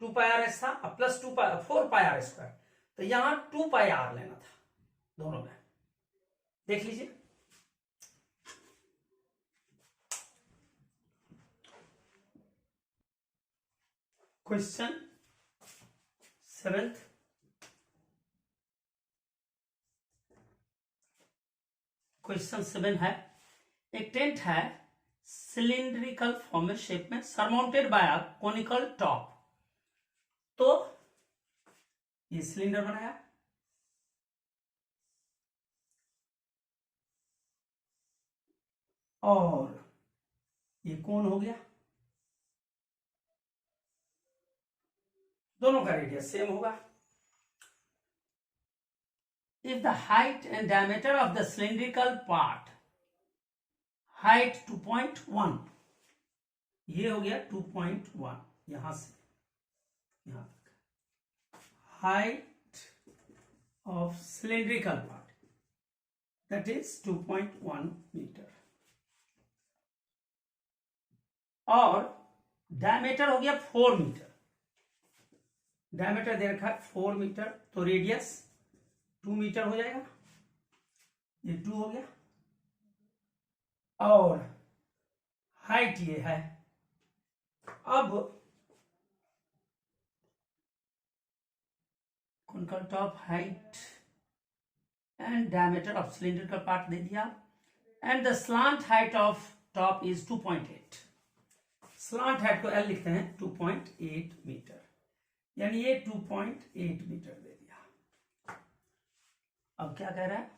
2πRH था प्लस 4πr², तो यहां 2πr लेना था दोनों में, देख लीजिए क्वेश्चन 7th, क्वेश्चन 7 है, एक टेंट है सिलिंड्रिकल फॉर्म में शेप में surmounted bye a conical top, तो ये सिलेंडर बनाया, और ये कोन हो गया, दोनों का रेडियस सेम होगा। If the height and diameter of the cylindrical part, height 2.1, ये हो गया 2.1, यहां से यहां तक, height of cylindrical part, that is 2.1 meter, और डायमीटर हो गया 4 मीटर, डायमीटर दे रखा है 4 मीटर, तो रेडियस 2 मीटर हो जाएगा, ये 2 हो गया, और हाइट ये है। अब conical top, height and diameter of cylindrical part दे दिया, and the slant height of top is 2.8, slant height को एल लिखते हैं 2.8 मीटर, यानी ये 2.8 मीटर दे दिया। अब क्या कह रहा है,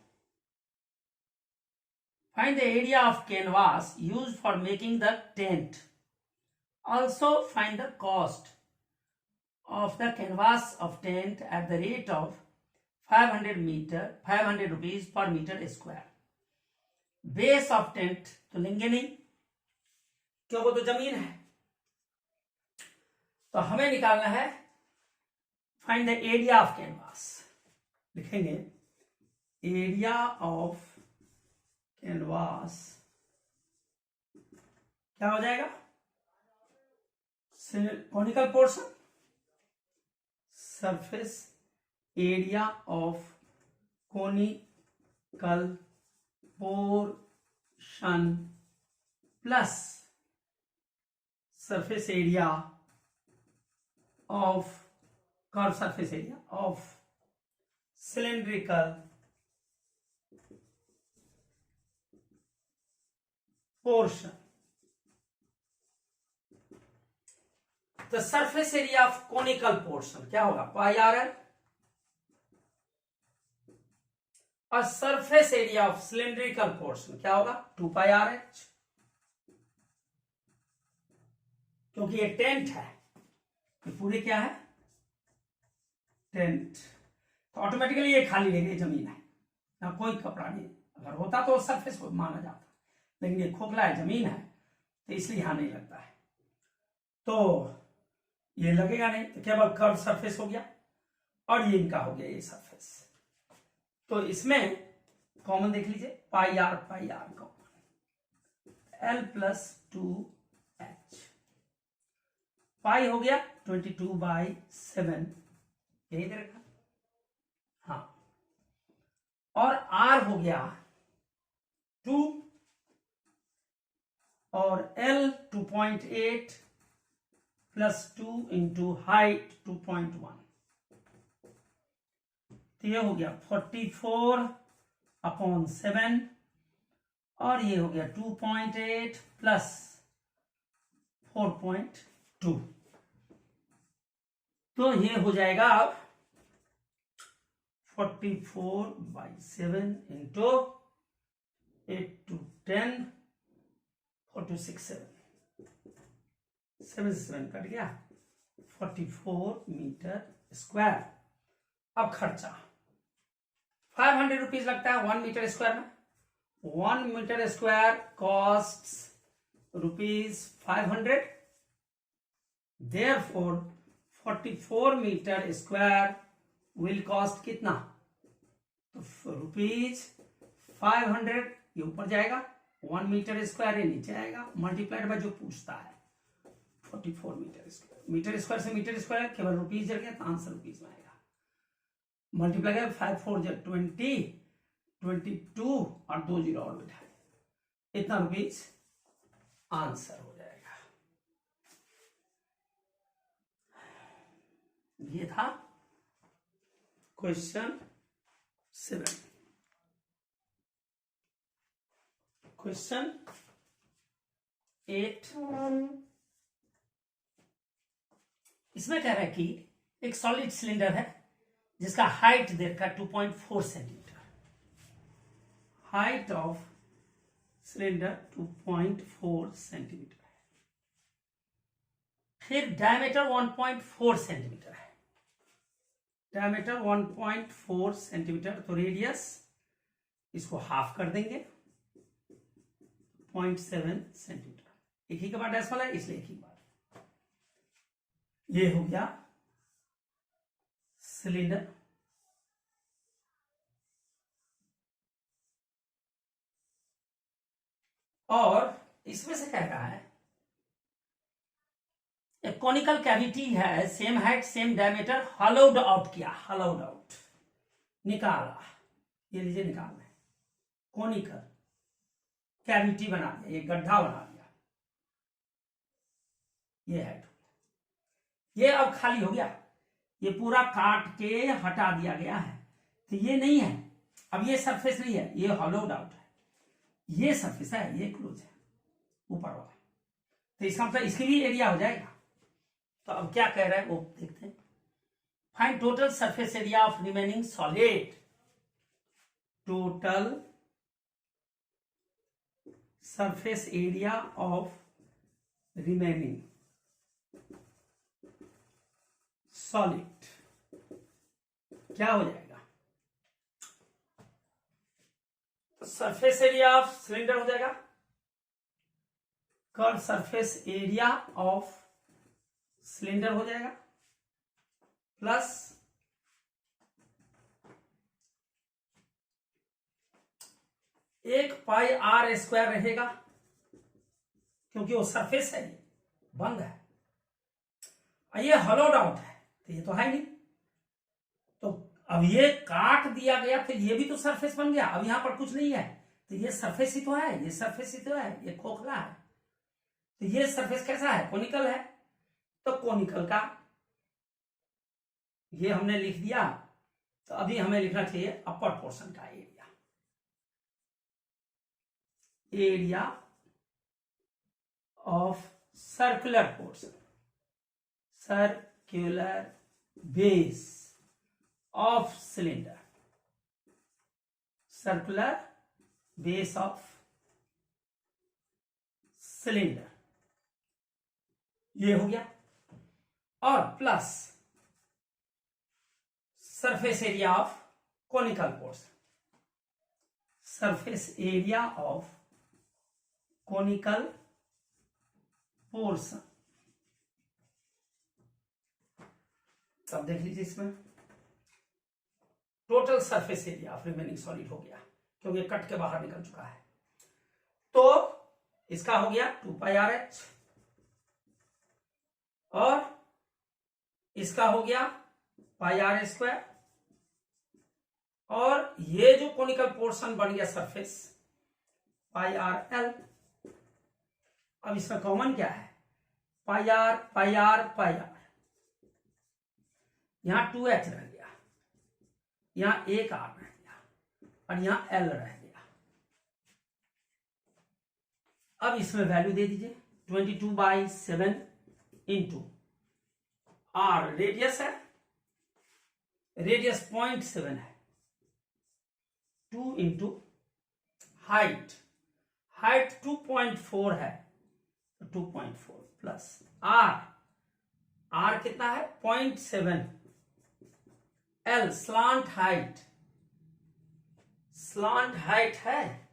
find the area of canvas used for making the tent, also find the cost of the canvas of tent at the rate of 500 rupees per metre square. Base of tent तो लेंगे नहीं क्योंकि वो तो जमीन है, तो हमें निकालना है find the area of canvas, लिखेंगे एरिया ऑफ कैनवास क्या हो जाएगा, conical portion, surface area of conical portion plus surface area of curved surface area of cylindrical portion. The surface area of conical portion क्या होगा, पाई R L, और surface area of cylindrical portion क्या होगा, 2 pi R H, क्योंकि ये tent है, ये पूरे क्या है, टेंट, तो ऑटोमेटिकली ये खाली रह गई, जमीन है ना, कोई कपड़ा नहीं, अगर होता तो सरफेस को माना जाता, लेकिन ये खोखला है, जमीन है, तो इसलिए यहां नहीं लगता है, तो ये लगेगा नहीं, तो केवल कर्व सरफेस हो गया, और ये इनका हो गया ये सरफेस। तो इसमें कॉमन देख लीजिए, pi are common, L plus 2h, pi हो गया 22/7, यही दे रखा, हाँ, और आर हो गया 2, और एल 2.8 प्लस 2 इंटू हाइट 2.1, तो ये हो गया 44/7, और ये हो गया 2.8 प्लस 4.2, तो ये हो जाएगा अब 44/7 इंटू 8 to 10, 4 to 6 7 7 कट गया, 44 मीटर स्क्वायर। अब खर्चा 500 रुपीज लगता है 1 मीटर स्क्वायर में, 1 metre square cost ₹500, therefore 44 metre square will cost कितना, तो ₹500, ये ऊपर जाएगा, 1 मीटर स्क्वायर ये नीचे आएगा, मल्टीप्लाइड बाय जो पूछता है 44 मीटर स्क्वायर, मीटर स्क्वायर से मीटर स्क्वायर केवल रुपीज जल गया, तो आंसर रुपीज में आएगा, मल्टीप्लाई करें 5 4 20, 22 और 2 जीरो और बैठा, इतना रुपीज आंसर हो जाएगा। ये था क्वेश्चन 7। क्वेश्चन 8, इसमें कह रहा है कि एक सॉलिड सिलेंडर है जिसका हाइट दे रखा है 2.4 centimetre, height of cylinder 2.4 centimetre है, फिर डायमीटर 1.4 सेंटीमीटर है, डायमीटर 1.4 सेंटीमीटर, तो रेडियस इसको हाफ कर देंगे 0.7 सेंटीमीटर, एक ही के बाद डेसिमल है इसलिए एक ही बार, ये हो गया सिलेंडर। और इसमें से कह रहा है एक कॉनिकल कैविटी है, same height same diameter, hollowed out किया, हॉलोड आउट निकाला, ये लीजिए निकालना है, कॉनिकल कैविटी बना दिया, ये गड्ढा बना दिया, ये हाइट हो गया, ये अब खाली हो गया, ये पूरा काट के हटा दिया गया है, तो ये नहीं है, अब ये सरफेस नहीं है, ये हॉलोड आउट है, ये सरफेस है, ये क्लोज है ऊपर वाला, तो इसका मतलब इसकी भी एरिया हो जाएगा। तो अब क्या कह रहा है वो देखते हैं, find total surface area of remaining solid, total surface area of remaining solid क्या हो जाएगा, सरफेस एरिया ऑफ सिलेंडर हो जाएगा, curve surface area of cylinder हो जाएगा, प्लस एक पाई आर स्क्वायर रहेगा, क्योंकि वो सरफेस है, ये बंद है, ये हॉलोड आउट है, तो ये तो है नहीं, तो अब ये काट दिया गया, तो ये भी तो सरफेस बन गया, अब यहां पर कुछ नहीं है, तो ये सरफेस ही तो है, ये सरफेस ही तो है, ये खोखला है, तो ये सरफेस कैसा है, कोनिकल है, तो कोनिकल का ये हमने लिख दिया, तो अभी हमें लिखना चाहिए अपर पोर्शन का area, area of circular portion, circular base of cylinder, circular base of cylinder, ये हो गया, और plus surface area of conical portion, surface area of conical portion, अब देख लीजिए इसमें total surface area of remaining solid हो गया, क्योंकि कट के बाहर निकल चुका है, तो इसका हो गया 2πRH, और इसका हो गया πr², और ये जो कोनिकल पोर्शन बन गया सरफेस πrl, अब इसका कॉमन क्या है, πr πr πr, यहां 2h रह गया, यहां एक r रह गया, और यहां l रह गया, अब इसमें वैल्यू दे दीजिए 22/7 इंटू r, रेडियस है, रेडियस 0.7 है, 2 इंटू हाइट, हाइट 2.4 है, 2.4 प्लस r, r कितना है 0.7, l slant height, slant height है,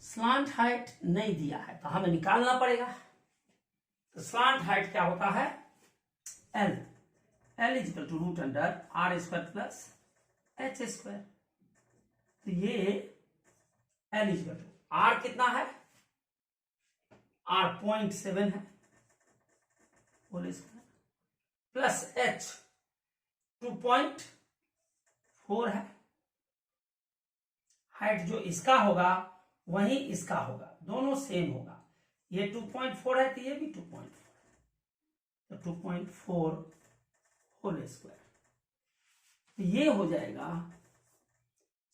स्लांट हाइट नहीं दिया है तो हमें निकालना पड़ेगा, तो स्लांट हाइट क्या होता है, l, l is equal to root under r² plus h², तो ये l is equal to r कितना है, r 0.7 है होल स्क्वायर, प्लस h 2.4 है, हाइट जो इसका होगा वही इसका होगा, दोनों सेम होगा, ये 2.4 है तो ये भी 2.4, तो 2.4 होल स्क्वायर, तो ये हो जाएगा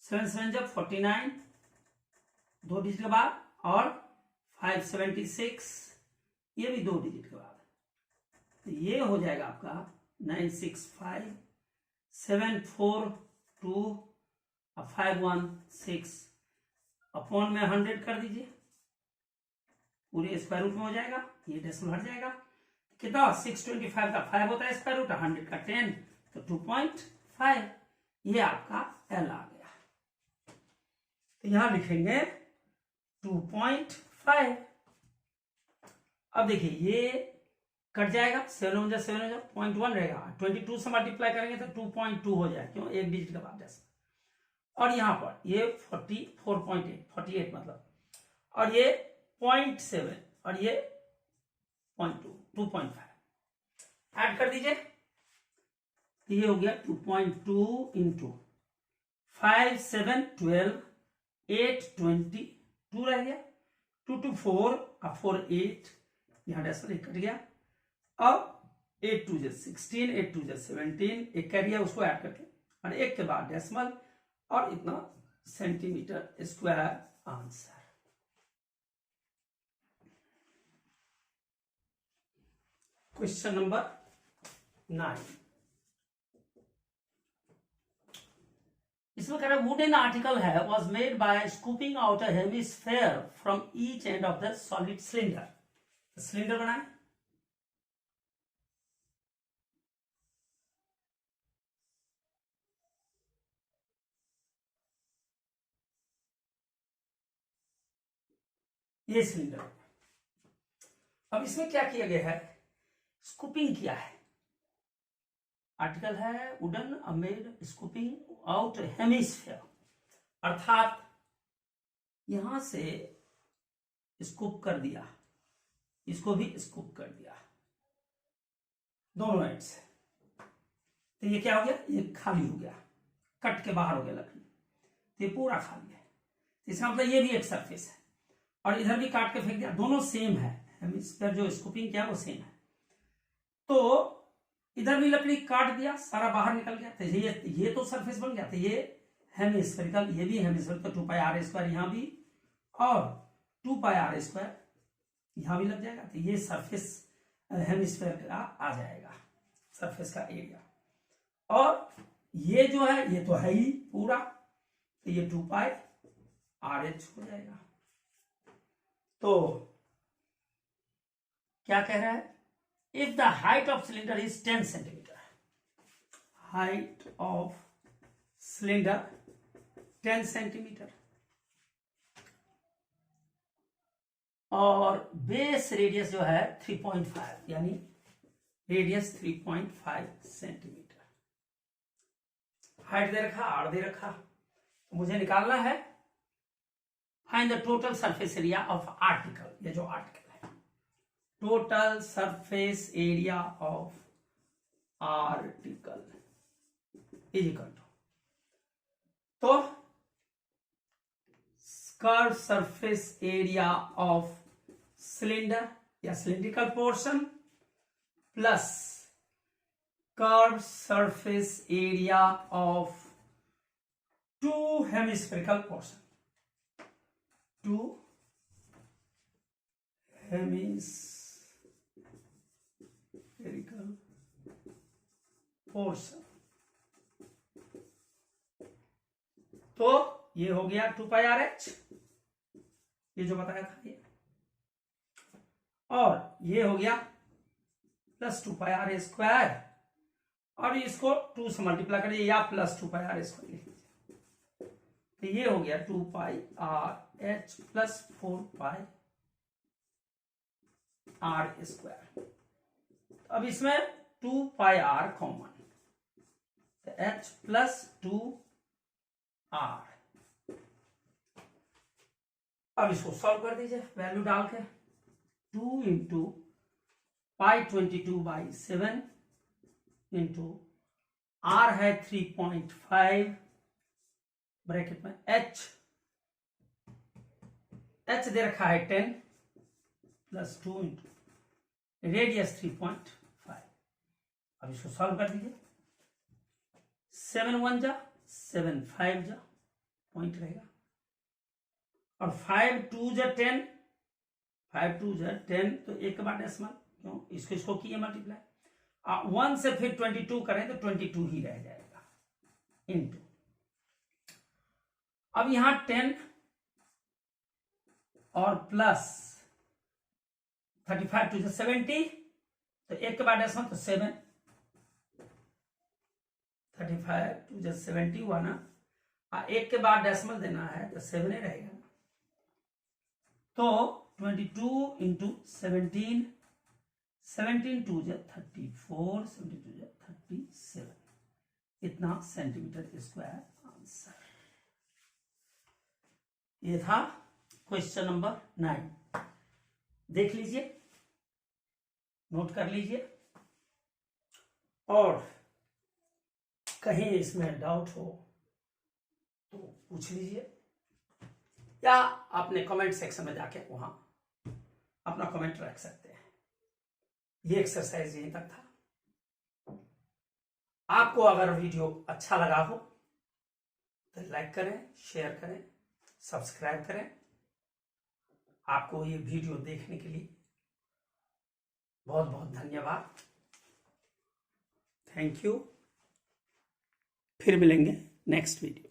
7 7 जब 49, 2 डिजिट के बाद, और 576, ये भी 2 डिजिट के बाद, तो ये हो जाएगा आपका 965,742,516 अपॉन में 100 कर दीजिए, पूरे स्क्वायर रूट में हो जाएगा, ये डेसिमल हट जाएगा, कितना 625 का 5 होता है स्क्वायर रूट, 100 का 10 तो 2.5, ये आपका एल आ गया। तो यहां लिखेंगे 2.5। अब देखिए ये कट जाएगा, 7 हो जाए 7 हो जाए 0.1 रहेगा, 22 से मल्टीप्लाई करेंगे तो 2.2 हो जाए, क्यों एक डिजिट का बाद डेसिमल। और यहां पर ये 44.8 मतलब, और ये 0.7 और ये 2.5 ऐड कर दीजिए, तो ये हो गया 2.2 इंटू 5 7 12 8 20 2 रह गया, 2 2 4 और 4 8, यहां डेसिमल कट गया। अब 8 2 16 8 2 17, एक कैरियर उसको ऐड करके और एक के बाद डेसिमल और इतना centimetre square answer. Question number 9, इसमें कह रहा है वुडन आर्टिकल है was made by scooping out a hemisphere from each end of the solid cylinder. Cylinder बनाए, ये सिलेंडर। अब इसमें क्या किया गया है, स्कूपिंग किया है, आर्टिकल है wooden made scooping out hemisphere, अर्थात यहां से स्कूप कर दिया, इसको भी स्कूप कर दिया दोनों एंड से, तो ये क्या हो गया, ये खाली हो गया, कट के बाहर हो गया लकड़ी, तो ये पूरा खाली है, इसका मतलब ये भी एक सरफेस है, और इधर भी काट के फेंक दिया, दोनों सेम है, हेमिस्फेयर जो स्कूपिंग किया वो सेम है। तो इधर भी लकड़ी काट दिया, सारा बाहर निकल गया, तो ये तो सरफेस बन गया, तो ये हेमिस्फेरिकल, ये भी हेमिस्फेरिकल, 2 पाई आर स्क्वायर यहां भी और 2 पाई आर स्क्वायर यहां भी लग जाएगा, तो ये सरफेस हेमिस्फेयर का आ जाएगा, सरफेस का एरिया। और ये जो है ये तो है ही पूरा, तो ये 2 पाई आर एच हो जाएगा। तो क्या कह रहा है, if the height of cylinder is 10 centimetre, height of cylinder 10 centimetre और बेस रेडियस जो है 3.5, यानी रेडियस 3.5 सेंटीमीटर, हाइट दे रखा, आर दे रखा, तो मुझे निकालना है find the total surface area of article, ये जो आर्टिकल है, total surface area of article is equal to, तो curve surface area of cylinder या cylindrical portion plus curve surface area of 2 hemispherical portion, 2 hemispherical portion. तो ये हो गया 2 pi R H, ये जो बताया था ये, और ये हो गया प्लस 2 पाई आर स्क्वायर, और इसको 2 से मल्टीप्लाई करिए या प्लस 2 पाई आर स्क्वायर लिख लीजिए, तो ये हो गया 2 pi R H plus 4 pi are square. अब इसमें 2 पाई आर कॉमन, तो एच प्लस 2 आर। अब इसको सॉल्व कर दीजिए वैल्यू डाल के, 2 इंटू पाई 22/7 इंटू आर है 3.5 ब्रैकेट में, एच दे रखा है 10 प्लस 2 इंटू रेडियस 3.5। अब इसको सॉल्व कर दीजिए, 7 1 जा 7 5 जा, पॉइंट रहेगा, और 5 2 जा 10, 5 2 जा 10, तो एक के बाद डेसिमल, क्यों इसको किए मल्टीप्लाई, 1 से फिर 22 करें तो 22 ही रह जाएगा इंटू। अब यहां 10 और प्लस 35 टू 70, तो एक के बाद डेसिमल तो 7, 35 टू 71, एक के बाद डेसिमल देना है तो 7 ही रहेगा। तो 22 इंटू 17, 17 टू 34, 72 37, इतना सेंटीमीटर स्क्वायर आंसर। ये था क्वेश्चन नंबर 9। देख लीजिए, नोट कर लीजिए, और कहीं इसमें डाउट हो तो पूछ लीजिए, या आपने कमेंट सेक्शन में जाके वहां अपना कमेंट रख सकते हैं। ये एक्सरसाइज यहीं तक था। आपको अगर वीडियो अच्छा लगा हो तो लाइक करें, शेयर करें, सब्सक्राइब करें। आपको ये वीडियो देखने के लिए बहुत बहुत धन्यवाद। Thank you. फिर मिलेंगे नेक्स्ट वीडियो।